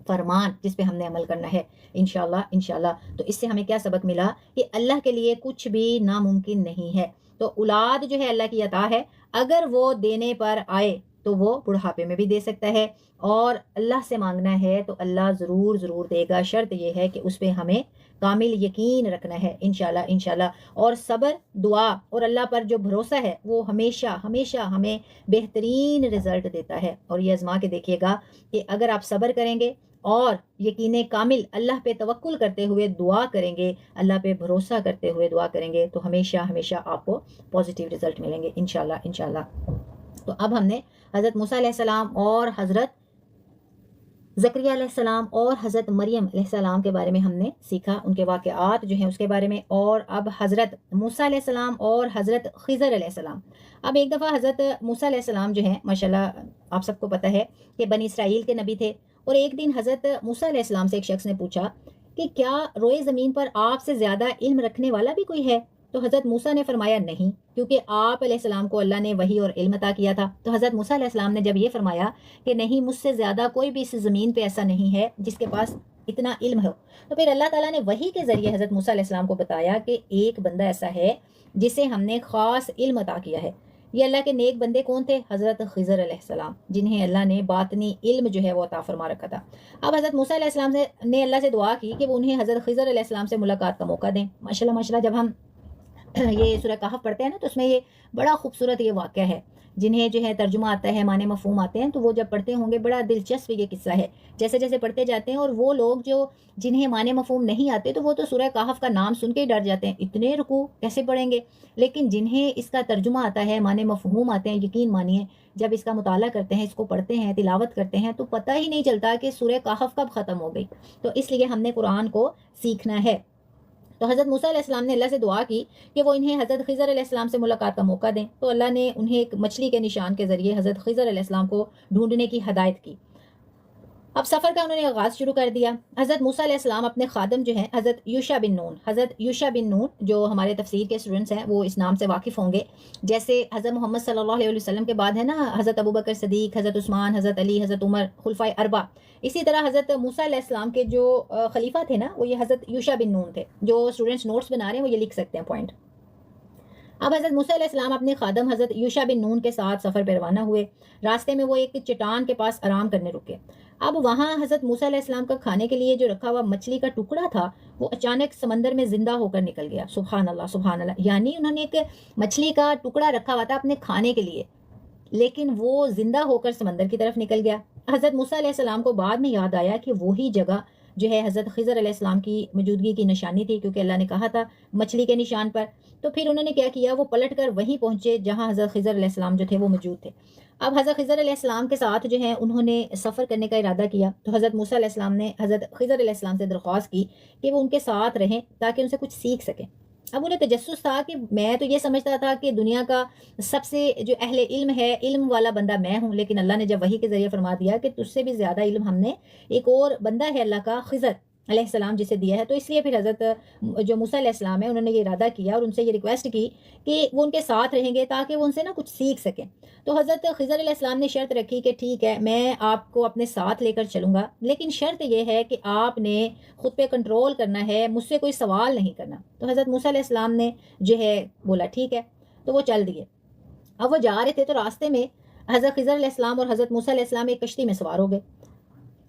فرمان، جس پہ ہم نے عمل کرنا ہے انشاءاللہ انشاءاللہ. تو اس سے ہمیں کیا سبق ملا؟ کہ اللہ کے لیے کچھ بھی ناممکن نہیں ہے. تو اولاد جو ہے اللہ کی عطا ہے، اگر وہ دینے پر آئے تو وہ بڑھاپے میں بھی دے سکتا ہے، اور اللہ سے مانگنا ہے تو اللہ ضرور ضرور دے گا. شرط یہ ہے کہ اس پہ ہمیں کامل یقین رکھنا ہے انشاءاللہ انشاءاللہ. اور صبر، دعا اور اللہ پر جو بھروسہ ہے وہ ہمیشہ ہمیشہ ہمیں بہترین رزلٹ دیتا ہے. اور یہ آزما کے دیکھیے گا کہ اگر آپ صبر کریں گے اور یقین کامل اللہ پہ توکل کرتے ہوئے دعا کریں گے، اللہ پہ بھروسہ کرتے ہوئے دعا کریں گے، تو ہمیشہ ہمیشہ آپ کو پازیٹیو رزلٹ ملیں گے انشاءاللہ انشاءاللہ. تو اب ہم نے حضرت موسیٰ علیہ السلام اور حضرت زکریا علیہ السلام اور حضرت مریم علیہ السلام کے بارے میں ہم نے سیکھا، ان کے واقعات جو ہیں اس کے بارے میں. اور اب حضرت موسیٰ علیہ السلام اور حضرت خضر علیہ السلام. اب ایک دفعہ حضرت موسیٰ علیہ السلام جو ہیں ماشاءاللہ آپ سب کو پتہ ہے کہ بنی اسرائیل کے نبی تھے. اور ایک دن حضرت موسیٰ علیہ السلام سے ایک شخص نے پوچھا کہ کیا روئے زمین پر آپ سے زیادہ علم رکھنے والا بھی کوئی ہے؟ تو حضرت موسیٰ نے فرمایا نہیں، کیونکہ آپ علیہ السلام کو اللہ نے وحی اور علم عطا کیا تھا. تو حضرت موسیٰ علیہ السلام نے جب یہ فرمایا کہ نہیں، مجھ سے زیادہ کوئی بھی اس زمین پہ ایسا نہیں ہے جس کے پاس اتنا علم ہو، تو پھر اللہ تعالیٰ نے وحی کے ذریعے حضرت موسیٰ علیہ السلام کو بتایا کہ ایک بندہ ایسا ہے جسے ہم نے خاص علم عطا کیا ہے. یہ اللہ کے نیک بندے کون تھے؟ حضرت خضر علیہ السلام، جنہیں اللہ نے باطنی علم جو ہے وہ عطا فرما رکھا تھا. اب حضرت موسیٰ علیہ السلام نے اللہ سے دعا کی کہ وہ انہیں حضرت خضر علیہ السلام سے ملاقات کا موقع دیں. ماشاءاللہ ماشاءاللہ، جب ہم یہ سورہ کہف پڑھتے ہیں نا تو اس میں یہ بڑا خوبصورت یہ واقعہ ہے. جنہیں جو ہے ترجمہ آتا ہے، معنی مفہوم آتے ہیں، تو وہ جب پڑھتے ہوں گے بڑا دلچسپ یہ قصہ ہے. جیسے جیسے پڑھتے جاتے ہیں، اور وہ لوگ جو جنہیں معنی مفہوم نہیں آتے تو وہ تو سورہ کہف کا نام سن کے ہی ڈر جاتے ہیں، اتنے رکوع کیسے پڑھیں گے. لیکن جنہیں اس کا ترجمہ آتا ہے، معنی مفہوم آتے ہیں، یقین مانیے جب اس کا مطالعہ کرتے ہیں، اس کو پڑھتے ہیں، تلاوت کرتے ہیں، تو پتہ ہی نہیں چلتا کہ سورہ کہف کب ختم ہو گئی. تو اس لیے ہم نے قرآن کو سیکھنا ہے. تو حضرت موسیٰ علیہ السلام نے اللہ سے دعا کی کہ وہ انہیں حضرت خضر علیہ السلام سے ملاقات کا موقع دیں. تو اللہ نے انہیں ایک مچھلی کے نشان کے ذریعے حضرت خضر علیہ السلام کو ڈھونڈنے کی ہدایت کی. اب سفر کا انہوں نے آغاز شروع کر دیا. حضرت موسیٰ علیہ السلام اپنے خادم جو ہیں حضرت یوشع بن نون جو ہمارے تفسیر کے اسٹوڈنٹس ہیں وہ اس نام سے واقف ہوں گے. جیسے حضرت محمد صلی اللہ علیہ وسلم کے بعد ہے نا حضرت ابوبکر صدیق، حضرت عثمان، حضرت علی، حضرت عمر، خلفائے اربع. اسی طرح حضرت موسیٰ علیہ السلام کے جو خلیفہ تھے نا وہ یہ حضرت یوشع بن نون تھے. جو اسٹوڈنٹس نوٹس بنا رہے ہیں وہ یہ لکھ سکتے ہیں پوائنٹ. اب حضرت موسیٰ علیہ السلام اپنے خادم حضرت یوشع بن نون کے ساتھ سفر پہ روانہ ہوئے. راستے میں وہ ایک چٹان کے پاس آرام کرنے رکے. اب وہاں حضرت موسیٰ علیہ السلام کا کھانے کے لیے جو رکھا ہوا مچھلی کا ٹکڑا تھا وہ اچانک سمندر میں زندہ ہو کر نکل گیا. سبحان اللہ سبحان اللہ. یعنی انہوں نے ایک مچھلی کا ٹکڑا رکھا ہوا تھا اپنے کھانے کے لیے، لیکن وہ زندہ ہو کر سمندر کی طرف نکل گیا. حضرت موسیٰ علیہ السلام کو بعد میں یاد آیا کہ وہی جگہ جو ہے حضرت خضر علیہ السلام کی موجودگی کی نشانی تھی، کیونکہ اللہ نے کہا تھا مچھلی کے نشان پر. تو پھر انہوں نے کیا کیا، وہ پلٹ کر وہیں پہنچے جہاں حضرت خضر علیہ السلام جو تھے وہ موجود تھے. اب حضرت خضر علیہ السلام کے ساتھ جو ہے انہوں نے سفر کرنے کا ارادہ کیا. تو حضرت موسیٰ علیہ السلام نے حضرت خضر علیہ السلام سے درخواست کی کہ وہ ان کے ساتھ رہیں تاکہ ان سے کچھ سیکھ سکیں. اب انہیں تجسس تھا کہ میں تو یہ سمجھتا تھا کہ دنیا کا سب سے جو اہل علم ہے، علم والا بندہ میں ہوں، لیکن اللہ نے جب وحی کے ذریعے فرما دیا کہ تجھ سے بھی زیادہ علم ہم نے ایک اور بندہ ہے اللہ کا خضر علیہ السلام جسے دیا ہے. تو اس لیے پھر حضرت جو موسیٰ علیہ السلام ہے انہوں نے یہ ارادہ کیا اور ان سے یہ ریکویسٹ کی کہ وہ ان کے ساتھ رہیں گے تاکہ وہ ان سے نا کچھ سیکھ سکیں. تو حضرت خضر علیہ السلام نے شرط رکھی کہ ٹھیک ہے میں آپ کو اپنے ساتھ لے کر چلوں گا، لیکن شرط یہ ہے کہ آپ نے خود پہ کنٹرول کرنا ہے، مجھ سے کوئی سوال نہیں کرنا. تو حضرت موسیٰ علیہ السلام نے جو ہے بولا ٹھیک ہے. تو وہ چل دیے. اب وہ جا رہے تھے تو راستے میں حضرت خضر علیہ السلام اور حضرت موسیٰ علیہ السلام ایک کشتی میں سوار ہو گئے.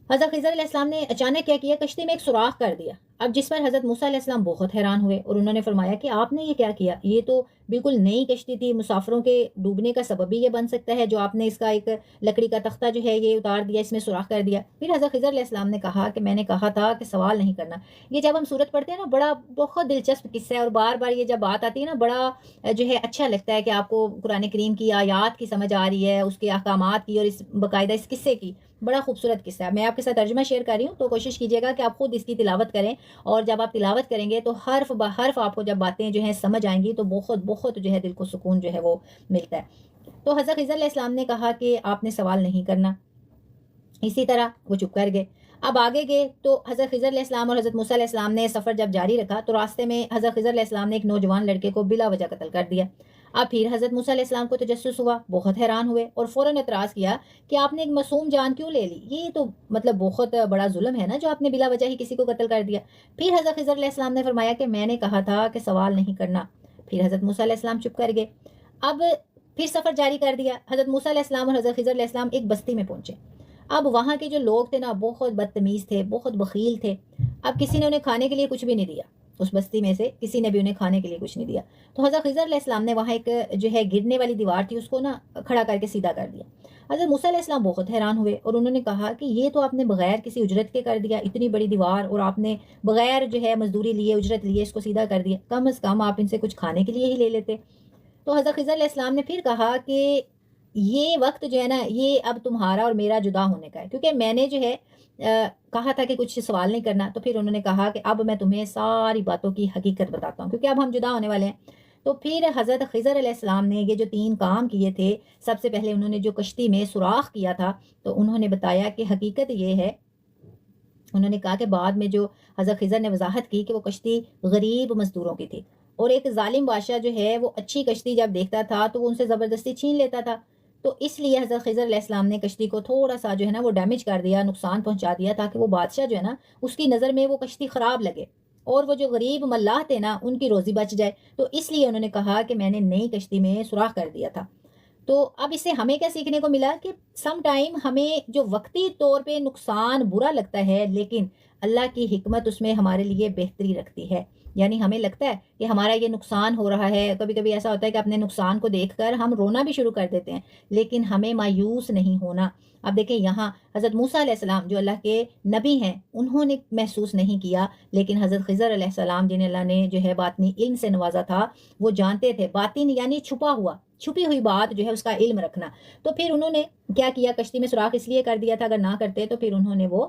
حضرت خضر علیہ السلام نے اچانک کیا کیا، کشتی میں ایک سوراخ کر دیا. اب جس پر حضرت موسیٰ علیہ السلام بہت حیران ہوئے اور انہوں نے فرمایا کہ آپ نے یہ کیا کیا، یہ تو بالکل نئی کشتی تھی، مسافروں کے ڈوبنے کا سبب بھی یہ بن سکتا ہے جو آپ نے اس کا ایک لکڑی کا تختہ جو ہے یہ اتار دیا، اس میں سوراخ کر دیا. پھر حضرت خضر علیہ السلام نے کہا کہ میں نے کہا تھا کہ سوال نہیں کرنا. یہ جب ہم سورت پڑھتے ہیں نا بڑا بہت دلچسپ قصہ ہے، اور بار بار یہ جب بات آتی ہے نا بڑا جو ہے اچھا لگتا ہے کہ آپ کو قرآن کریم کی آیات کی سمجھ آ رہی ہے، اس کے احکامات کی، اور اس باقاعدہ اس قصے کی. بڑا خوبصورت قصہ ہے. میں آپ کے ساتھ ترجمہ شیئر کر رہی ہوں تو کوشش کیجیے گا کہ آپ خود اس کی تلاوت کریں، اور جب آپ تلاوت کریں گے تو حرف بہ حرف آپ کو جب باتیں جو ہیں سمجھ آئیں گی تو بہت بہت جو ہے دل کو سکون جو ہے وہ ملتا ہے. تو حضرت خضر علیہ السلام نے کہا کہ آپ نے سوال نہیں کرنا. اسی طرح وہ چپ کر گئے. اب آگے گئے تو حضرت خضر علیہ السلام اور حضرت موسیٰ علیہ السلام نے سفر جب جاری رکھا تو راستے میں حضرت خضر علیہ السلام نے ایک نوجوان لڑکے کو بلا وجہ قتل کر دیا. اب پھر حضرت موسیٰ علیہ السلام کو تجسس ہوا، بہت حیران ہوئے اور فوراً اعتراض کیا کہ آپ نے ایک معصوم جان کیوں لے لی، یہ تو مطلب بہت بڑا ظلم ہے نا جو آپ نے بلا وجہ ہی کسی کو قتل کر دیا. پھر حضرت خضر علیہ السلام نے فرمایا کہ میں نے کہا تھا کہ سوال نہیں کرنا. پھر حضرت موسیٰ علیہ السلام چپ کر گئے. اب پھر سفر جاری کر دیا. حضرت موسیٰ علیہ السلام اور حضرت خضر علیہ السلام ایک بستی میں پہنچے. اب وہاں کے جو لوگ تھے نا بہت بدتمیز تھے، بہت بخیل تھے. اب کسی نے انہیں کھانے کے لیے کچھ بھی نہیں دیا، اس بستی میں سے کسی نے بھی انہیں کھانے کے لیے کچھ نہیں دیا. تو حضرت خضر علیہ السلام نے وہاں ایک جو ہے گرنے والی دیوار تھی اس کو نا کھڑا کر کے سیدھا کر دیا. حضرت موسیٰ علیہ السلام بہت حیران ہوئے اور انہوں نے کہا کہ یہ تو آپ نے بغیر کسی اجرت کے کر دیا، اتنی بڑی دیوار، اور آپ نے بغیر جو ہے مزدوری لیے اجرت لیے اس کو سیدھا کر دیا. کم از کم آپ ان سے کچھ کھانے کے لیے ہی لے لیتے. تو حضرت خضر علیہ السلام نے پھر کہا کہ یہ وقت جو ہے نا یہ اب تمہارا اور میرا جدا ہونے کا ہے، کیونکہ میں نے جو ہے کہا تھا کہ کچھ سوال نہیں کرنا. تو پھر انہوں نے کہا کہ اب میں تمہیں ساری باتوں کی حقیقت بتاتا ہوں کیونکہ اب ہم جدا ہونے والے ہیں. تو پھر حضرت خضر علیہ السلام نے یہ جو 3 کام کیے تھے، سب سے پہلے انہوں نے جو کشتی میں سوراخ کیا تھا تو انہوں نے بتایا کہ حقیقت یہ ہے. انہوں نے کہا کہ بعد میں جو حضرت خضر نے وضاحت کی کہ وہ کشتی غریب مزدوروں کی تھی، اور ایک ظالم بادشاہ جو ہے وہ اچھی کشتی جب دیکھتا تھا تو وہ ان سے زبردستی چھین لیتا تھا. تو اس لیے حضرت خضر علیہ السلام نے کشتی کو تھوڑا سا جو ہے نا وہ ڈیمیج کر دیا، نقصان پہنچا دیا، تاکہ وہ بادشاہ جو ہے نا اس کی نظر میں وہ کشتی خراب لگے اور وہ جو غریب ملاح تھے نا ان کی روزی بچ جائے. تو اس لیے انہوں نے کہا کہ میں نے نئی کشتی میں سوراخ کر دیا تھا. تو اب اس سے ہمیں کیا سیکھنے کو ملا کہ سم ٹائم ہمیں جو وقتی طور پہ نقصان برا لگتا ہے لیکن اللہ کی حکمت اس میں ہمارے لیے بہتری رکھتی ہے. یعنی ہمیں لگتا ہے کہ ہمارا یہ نقصان ہو رہا ہے، کبھی کبھی ایسا ہوتا ہے کہ اپنے نقصان کو دیکھ کر ہم رونا بھی شروع کر دیتے ہیں، لیکن ہمیں مایوس نہیں ہونا. اب دیکھیں یہاں حضرت موسیٰ علیہ السلام جو اللہ کے نبی ہیں انہوں نے محسوس نہیں کیا، لیکن حضرت خضر علیہ السلام جنہیں اللہ نے جو ہے باطنی علم سے نوازا تھا وہ جانتے تھے. باطن یعنی چھپی ہوئی بات جو ہے اس کا علم رکھنا. تو پھر انہوں نے کیا کیا، کشتی میں سوراخ اس لیے کر دیا تھا، اگر نہ کرتے تو پھر انہوں نے وہ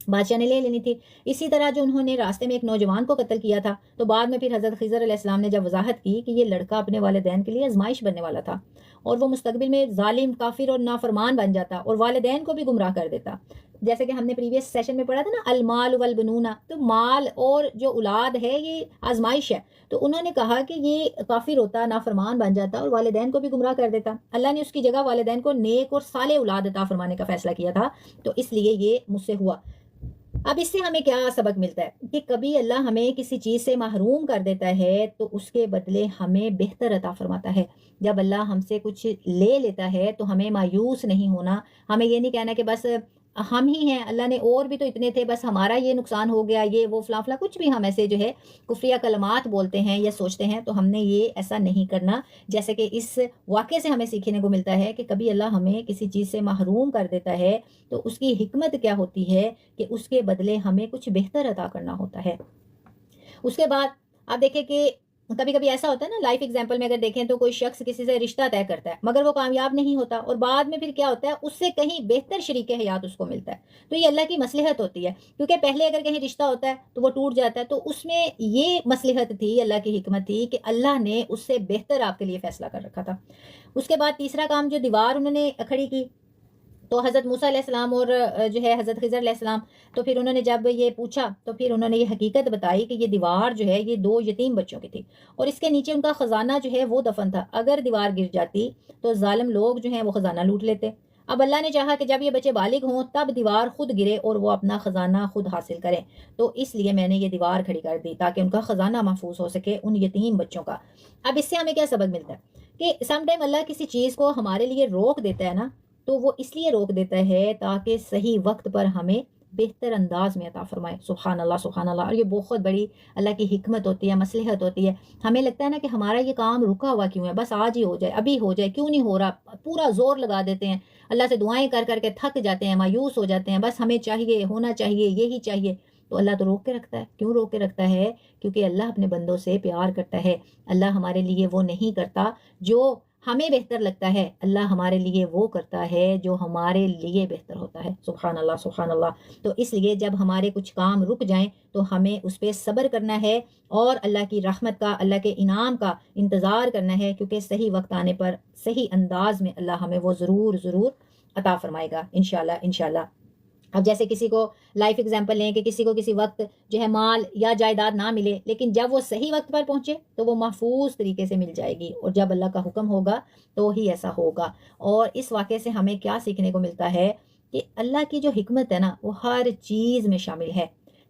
بادشاہ نے لے لینی تھی. اسی طرح جو انہوں نے راستے میں ایک نوجوان کو قتل کیا تھا تو بعد میں پھر حضرت خضر علیہ السلام نے جب وضاحت کی کہ یہ لڑکا اپنے والدین کے لیے آزمائش بننے والا تھا اور وہ مستقبل میں ظالم، کافر اور نافرمان بن جاتا اور والدین کو بھی گمراہ کر دیتا. جیسے کہ ہم نے پریویس سیشن میں پڑھا تھا نا المال والبنون، تو مال اور جو اولاد ہے یہ آزمائش ہے. تو انہوں نے کہا کہ یہ کافر ہوتا، نافرمان بن جاتا اور والدین کو بھی گمراہ کر دیتا. اللہ نے اس کی جگہ والدین کو نیک اور صالح اولاد عطا فرمانے کا فیصلہ کیا تھا، تو اس لیے یہ مجھ سے ہوا. اب اس سے ہمیں کیا سبق ملتا ہے کہ کبھی اللہ ہمیں کسی چیز سے محروم کر دیتا ہے تو اس کے بدلے ہمیں بہتر عطا فرماتا ہے. جب اللہ ہم سے کچھ لے لیتا ہے تو ہمیں مایوس نہیں ہونا. ہمیں یہ نہیں کہنا کہ بس ہم ہی ہیں، اللہ نے اور بھی تو اتنے تھے، بس ہمارا یہ نقصان ہو گیا، یہ وہ فلاں فلاں کچھ بھی ہم ایسے جو ہے کفریہ کلمات بولتے ہیں یا سوچتے ہیں. تو ہم نے یہ ایسا نہیں کرنا. جیسے کہ اس واقعے سے ہمیں سیکھنے کو ملتا ہے کہ کبھی اللہ ہمیں کسی چیز سے محروم کر دیتا ہے تو اس کی حکمت کیا ہوتی ہے کہ اس کے بدلے ہمیں کچھ بہتر عطا کرنا ہوتا ہے. اس کے بعد آپ دیکھیں کہ کبھی کبھی ایسا ہوتا ہے نا، لائف ایگزامپل میں اگر دیکھیں تو کوئی شخص کسی سے رشتہ طے کرتا ہے مگر وہ کامیاب نہیں ہوتا، اور بعد میں پھر کیا ہوتا ہے، اس سے کہیں بہتر شریک حیات اس کو ملتا ہے. تو یہ اللہ کی مصلحت ہوتی ہے، کیونکہ پہلے اگر کہیں رشتہ ہوتا ہے تو وہ ٹوٹ جاتا ہے، تو اس میں یہ مصلحت تھی، اللہ کی حکمت تھی کہ اللہ نے اس سے بہتر آپ کے لیے فیصلہ کر رکھا تھا. اس کے بعد تیسرا کام، جو دیوار انہوں نے کھڑی کی، تو حضرت موسیٰ علیہ السلام اور جو ہے حضرت خضر علیہ السلام، تو پھر انہوں نے جب یہ پوچھا تو پھر انہوں نے یہ حقیقت بتائی کہ یہ دیوار جو ہے یہ 2 یتیم بچوں کی تھی اور اس کے نیچے ان کا خزانہ جو ہے وہ دفن تھا. اگر دیوار گر جاتی تو ظالم لوگ جو ہیں وہ خزانہ لوٹ لیتے. اب اللہ نے چاہا کہ جب یہ بچے بالغ ہوں تب دیوار خود گرے اور وہ اپنا خزانہ خود حاصل کریں، تو اس لیے میں نے یہ دیوار کھڑی کر دی تاکہ ان کا خزانہ محفوظ ہو سکے، ان یتیم بچوں کا. اب اس سے ہمیں کیا سبق ملتا ہے کہ سم ٹائم اللہ کسی چیز کو ہمارے لیے روک دیتا ہے نا، تو وہ اس لیے روک دیتا ہے تاکہ صحیح وقت پر ہمیں بہتر انداز میں عطا فرمائے. سبحان اللہ سبحان اللہ. اور یہ بہت بڑی اللہ کی حکمت ہوتی ہے، مصلحت ہوتی ہے. ہمیں لگتا ہے نا کہ ہمارا یہ کام رکا ہوا کیوں ہے، بس آج ہی ہو جائے، ابھی ہو جائے، کیوں نہیں ہو رہا، پورا زور لگا دیتے ہیں، اللہ سے دعائیں کر کر کے تھک جاتے ہیں، مایوس ہو جاتے ہیں، بس ہمیں چاہیے، ہونا چاہیے، یہی چاہیے. تو اللہ تو روک کے رکھتا ہے. کیوں روک کے رکھتا ہے؟ کیونکہ اللہ اپنے بندوں سے پیار کرتا ہے. اللہ ہمارے لیے وہ نہیں کرتا جو ہمیں بہتر لگتا ہے، اللہ ہمارے لیے وہ کرتا ہے جو ہمارے لیے بہتر ہوتا ہے. سبحان اللہ سبحان اللہ. تو اس لیے جب ہمارے کچھ کام رک جائیں تو ہمیں اس پہ صبر کرنا ہے اور اللہ کی رحمت کا، اللہ کے انعام کا انتظار کرنا ہے، کیونکہ صحیح وقت آنے پر صحیح انداز میں اللہ ہمیں وہ ضرور ضرور عطا فرمائے گا انشاءاللہ انشاءاللہ. اب جیسے کسی کو لائف ایگزامپل لیں کہ کسی کو کسی وقت جو ہے مال یا جائیداد نہ ملے، لیکن جب وہ صحیح وقت پر پہنچے تو وہ محفوظ طریقے سے مل جائے گی، اور جب اللہ کا حکم ہوگا تو ہی ایسا ہوگا. اور اس واقعے سے ہمیں کیا سیکھنے کو ملتا ہے کہ اللہ کی جو حکمت ہے نا وہ ہر چیز میں شامل ہے،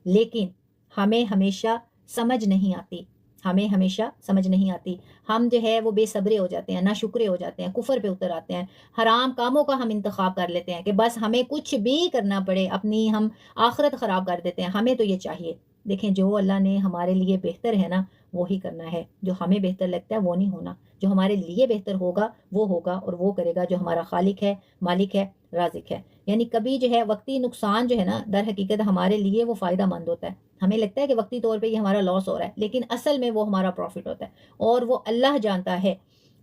لیکن ہمیں ہمیشہ سمجھ نہیں آتی، ہمیں ہمیشہ سمجھ نہیں آتی. ہم جو ہے وہ بے صبرے ہو جاتے ہیں، ناشکرے ہو جاتے ہیں، کفر پہ اتر آتے ہیں، حرام کاموں کا ہم انتخاب کر لیتے ہیں کہ بس ہمیں کچھ بھی کرنا پڑے، اپنی ہم آخرت خراب کر دیتے ہیں، ہمیں تو یہ چاہیے. دیکھیں، جو اللہ نے ہمارے لیے بہتر ہے نا وہی کرنا ہے. جو ہمیں بہتر لگتا ہے وہ نہیں ہونا، جو ہمارے لیے بہتر ہوگا وہ ہوگا، اور وہ کرے گا جو ہمارا خالق ہے، مالک ہے، رازق ہے. یعنی کبھی جو ہے وقتی نقصان جو ہے نا در حقیقت ہمارے لیے وہ فائدہ مند ہوتا ہے. ہمیں لگتا ہے کہ وقتی طور پہ یہ ہمارا لاس ہو رہا ہے، لیکن اصل میں وہ ہمارا پروفٹ ہوتا ہے، اور وہ اللہ جانتا ہے.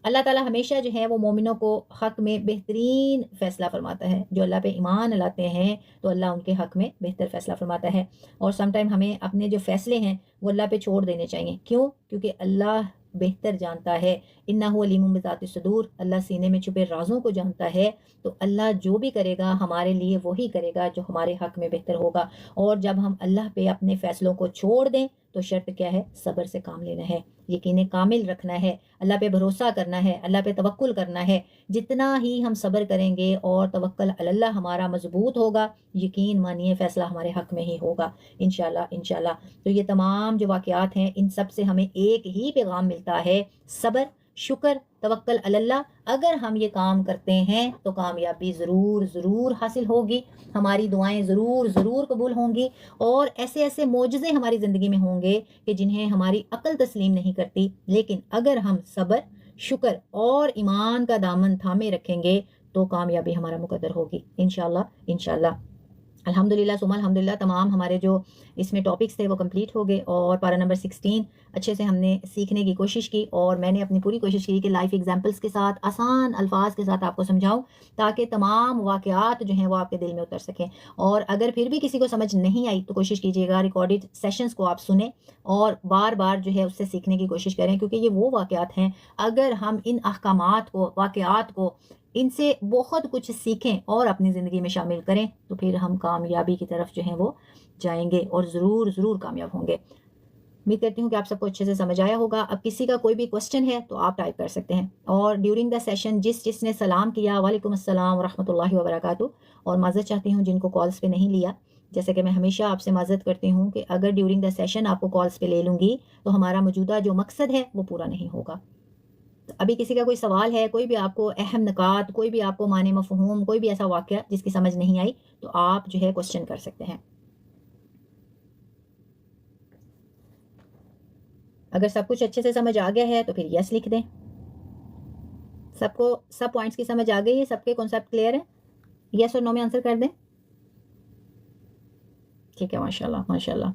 اللہ تعالیٰ ہمیشہ جو ہے وہ مومنوں کو حق میں بہترین فیصلہ فرماتا ہے. جو اللہ پہ ایمان لاتے ہیں تو اللہ ان کے حق میں بہتر فیصلہ فرماتا ہے. اور سم ٹائم ہمیں اپنے جو فیصلے ہیں وہ اللہ پہ چھوڑ دینے چاہیے. کیوں؟ کیونکہ اللہ بہتر جانتا ہے. انہ علیم بذات الصدور. اللہ سینے میں چھپے رازوں کو جانتا ہے. تو اللہ جو بھی کرے گا ہمارے لیے وہی کرے گا جو ہمارے حق میں بہتر ہوگا. اور جب ہم اللہ پہ اپنے فیصلوں کو چھوڑ دیں تو شرط کیا ہے؟ صبر سے کام لینا ہے، یقین کامل رکھنا ہے، اللہ پہ بھروسہ کرنا ہے، اللہ پہ توکل کرنا ہے. جتنا ہی ہم صبر کریں گے اور توکل علی اللہ ہمارا مضبوط ہوگا، یقین مانیے فیصلہ ہمارے حق میں ہی ہوگا انشاءاللہ انشاءاللہ. تو یہ تمام جو واقعات ہیں ان سب سے ہمیں ایک ہی پیغام ملتا ہے: صبر، شکر، توکل علی اللہ. اگر ہم یہ کام کرتے ہیں تو کامیابی ضرور ضرور حاصل ہوگی، ہماری دعائیں ضرور ضرور قبول ہوں گی، اور ایسے ایسے معجزے ہماری زندگی میں ہوں گے کہ جنہیں ہماری عقل تسلیم نہیں کرتی. لیکن اگر ہم صبر، شکر اور ایمان کا دامن تھامے رکھیں گے تو کامیابی ہمارا مقدر ہوگی انشاءاللہ انشاءاللہ. الحمدللہ ثم الحمدللہ تمام ہمارے جو اس میں ٹاپکس تھے وہ کمپلیٹ ہو گئے، اور پارا نمبر 16 اچھے سے ہم نے سیکھنے کی کوشش کی، اور میں نے اپنی پوری کوشش کی کہ لائف ایگزامپلس کے ساتھ آسان الفاظ کے ساتھ آپ کو سمجھاؤں تاکہ تمام واقعات جو ہیں وہ آپ کے دل میں اتر سکیں. اور اگر پھر بھی کسی کو سمجھ نہیں آئی تو کوشش کیجیے گا ریکارڈڈ سیشنز کو آپ سنیں اور بار بار جو ہے اس سے سیکھنے کی کوشش کریں، کیونکہ یہ وہ واقعات ہیں اگر ہم ان احکامات کو، واقعات کو ان سے بہت کچھ سیکھیں اور اپنی زندگی میں شامل کریں، تو پھر ہم کامیابی کی طرف جو ہیں وہ جائیں گے اور ضرور ضرور کامیاب ہوں گے۔ امید کرتی ہوں کہ آپ سب کو اچھے سے سمجھ آیا ہوگا۔ اب کسی کا کوئی بھی کوسچن ہے تو آپ ٹائپ کر سکتے ہیں، اور ڈیورنگ دا سیشن جس نے سلام کیا، وعلیکم السلام ورحمۃ اللہ وبرکاتہ، اور معذرت چاہتی ہوں جن کو کالز پہ نہیں لیا، جیسے کہ میں ہمیشہ آپ سے معذرت کرتی ہوں کہ اگر ڈیورنگ دا سیشن آپ کو کالز پہ لے لوں گی تو ہمارا موجودہ جو مقصد ہے وہ پورا نہیں ہوگا۔ تو ابھی کسی کا کوئی سوال ہے، کوئی بھی آپ کو اہم نکات، کوئی بھی آپ کو معنی مفہوم، کوئی بھی ایسا واقعہ جس کی سمجھ نہیں آئی، تو آپ جو ہے کوسچن کر سکتے ہیں۔ اگر سب کچھ اچھے سے سمجھ آ گیا ہے تو پھر یس لکھ دیں۔ سب کو سب پوائنٹس کی سمجھ آ گئی ہے، سب کے کانسیپٹ کلیئر ہے؟ یس اور نو میں آنسر کر دیں۔ ٹھیک ہے، ماشاء اللہ ماشاء اللہ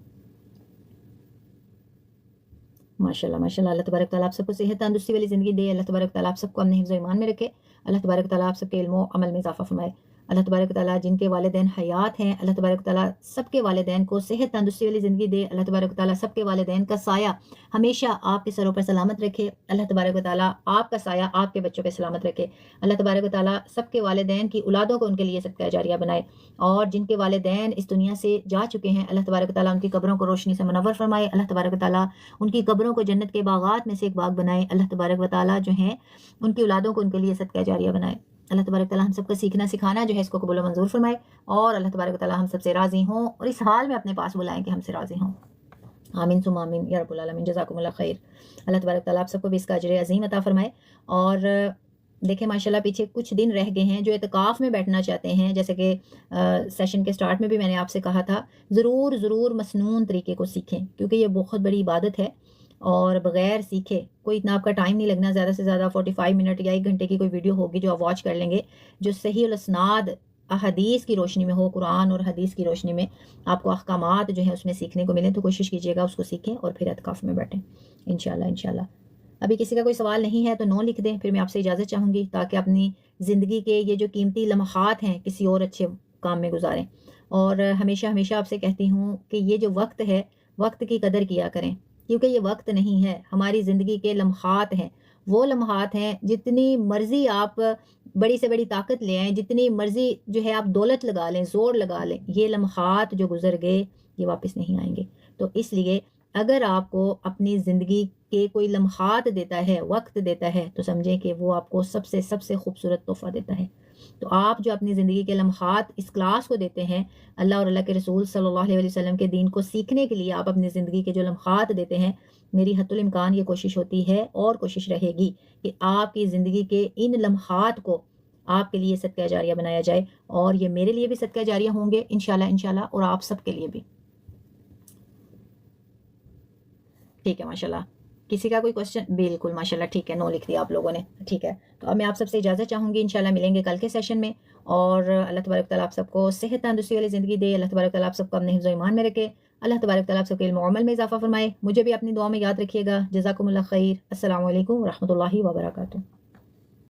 ماشاء اللہ ماشاء اللہ۔ اللہ تبارک تعالیٰ آپ سب کو صحت تندرستی والی زندگی دے۔ اللہ تبارک تعالیٰ آپ سب کو امن حفظ و ایمان میں رکھے۔ اللہ تبارک تعالیٰ آپ سب کے علم و عمل میں اضافہ فرمائے۔ اللہ تبارک تعالیٰ جن کے والدین حیات ہیں، اللہ تبارک تعالیٰ سب کے والدین کو صحت تندرستی والی زندگی دے۔ اللہ تبارک تعالیٰ سب کے والدین کا سایہ ہمیشہ آپ کے سروں پر سلامت رکھے۔ اللہ تبارک تعالیٰ آپ کا سایہ آپ کے بچوں پہ سلامت رکھے۔ اللہ تبارک تعالیٰ سب کے والدین کی اولادوں کو ان کے لیے صدقہ جاریہ بنائے، اور جن کے والدین اس دنیا سے جا چکے ہیں، اللہ تبارک تعالیٰ ان کی قبروں کو روشنی سے منور فرمائے۔ اللہ تبارک تعالیٰ ان کی قبروں کو جنت کے باغات میں سے ایک باغ بنائے۔ اللہ تبارک و تعالیٰ جو ہیں ان کی اولادوں کو ان کے لیے صدقہ جاریہ بنائے۔ اللہ تبارک تعالیٰ ہم سب کا سیکھنا سکھانا جو ہے اس کو قبول و منظور فرمائے، اور اللہ تبارک تعالیٰ ہم سب سے راضی ہوں، اور اس حال میں اپنے پاس بلائیں کہ ہم سے راضی ہوں۔ آمین ثم آمین یا رب العالمین، جزاکم اللہ خیر۔ اللہ تبارک تعالیٰ آپ سب کو بھی اس کا اجر عظیم عطا فرمائے۔ اور دیکھیں ماشاءاللہ پیچھے کچھ دن رہ گئے ہیں، جو اعتکاف میں بیٹھنا چاہتے ہیں، جیسے کہ سیشن کے سٹارٹ میں بھی میں نے آپ سے کہا تھا، ضرور ضرور مسنون طریقے کو سیکھیں، کیونکہ یہ بہت بڑی عبادت ہے، اور بغیر سیکھے کوئی اتنا آپ کا ٹائم نہیں لگنا، زیادہ سے زیادہ 45 منٹ یا 1 گھنٹے کی کوئی ویڈیو ہوگی جو آپ واچ کر لیں گے، جو صحیح الاسناد احادیث کی روشنی میں ہو، قرآن اور حدیث کی روشنی میں آپ کو احکامات جو ہیں اس میں سیکھنے کو ملیں، تو کوشش کیجیے گا اس کو سیکھیں اور پھر اعتکاف میں بیٹھیں انشاءاللہ انشاءاللہ۔ ابھی کسی کا کوئی سوال نہیں ہے تو نو لکھ دیں، پھر میں آپ سے اجازت چاہوں گی، تاکہ اپنی زندگی کے یہ جو قیمتی لمحات ہیں کسی اور اچھے کام میں گزاریں۔ اور ہمیشہ ہمیشہ آپ سے کہتی ہوں کہ یہ جو وقت ہے، وقت کی قدر کیا کریں، کیونکہ یہ وقت نہیں ہے، ہماری زندگی کے لمحات ہیں۔ وہ لمحات ہیں، جتنی مرضی آپ بڑی سے بڑی طاقت لے آئیں، جتنی مرضی جو ہے آپ دولت لگا لیں، زور لگا لیں، یہ لمحات جو گزر گئے یہ واپس نہیں آئیں گے۔ تو اس لیے اگر آپ کو اپنی زندگی کے کوئی لمحات دیتا ہے، وقت دیتا ہے، تو سمجھیں کہ وہ آپ کو سب سے خوبصورت تحفہ دیتا ہے۔ تو آپ جو اپنی زندگی کے لمحات اس کلاس کو دیتے ہیں، اللہ اور اللہ کے رسول صلی اللہ علیہ وسلم کے دین کو سیکھنے کے لیے آپ اپنی زندگی کے جو لمحات دیتے ہیں، میری حتی الامکان یہ کوشش ہوتی ہے اور کوشش رہے گی کہ آپ کی زندگی کے ان لمحات کو آپ کے لیے صدقہ جاریہ بنایا جائے، اور یہ میرے لیے بھی صدقہ جاریہ ہوں گے انشاءاللہ، اور آپ سب کے لیے بھی۔ ٹھیک ہے ماشاءاللہ۔ کسی کا کوئی کوشچن؟ بالکل ماشاءاللہ، ٹھیک ہے، نو لکھ دیا آپ لوگوں نے، ٹھیک ہے۔ تو اب میں آپ سب سے اجازت چاہوں گی، انشاءاللہ ملیں گے کل کے سیشن میں، اور اللہ تبارک تعالیٰ آپ سب کو صحت تندرستی والی زندگی دے۔ اللہ تبارک تعالیٰ آپ سب کو اپنے حفظ و ایمان میں رکھے۔ اللہ تبارک تعالیٰ آپ سب کے علم و عمل میں اضافہ فرمائے۔ مجھے بھی اپنی دعا میں یاد رکھیے گا۔ جزاکم اللہ خیر۔ السلام علیکم ورحمۃ اللہ وبرکاتہ۔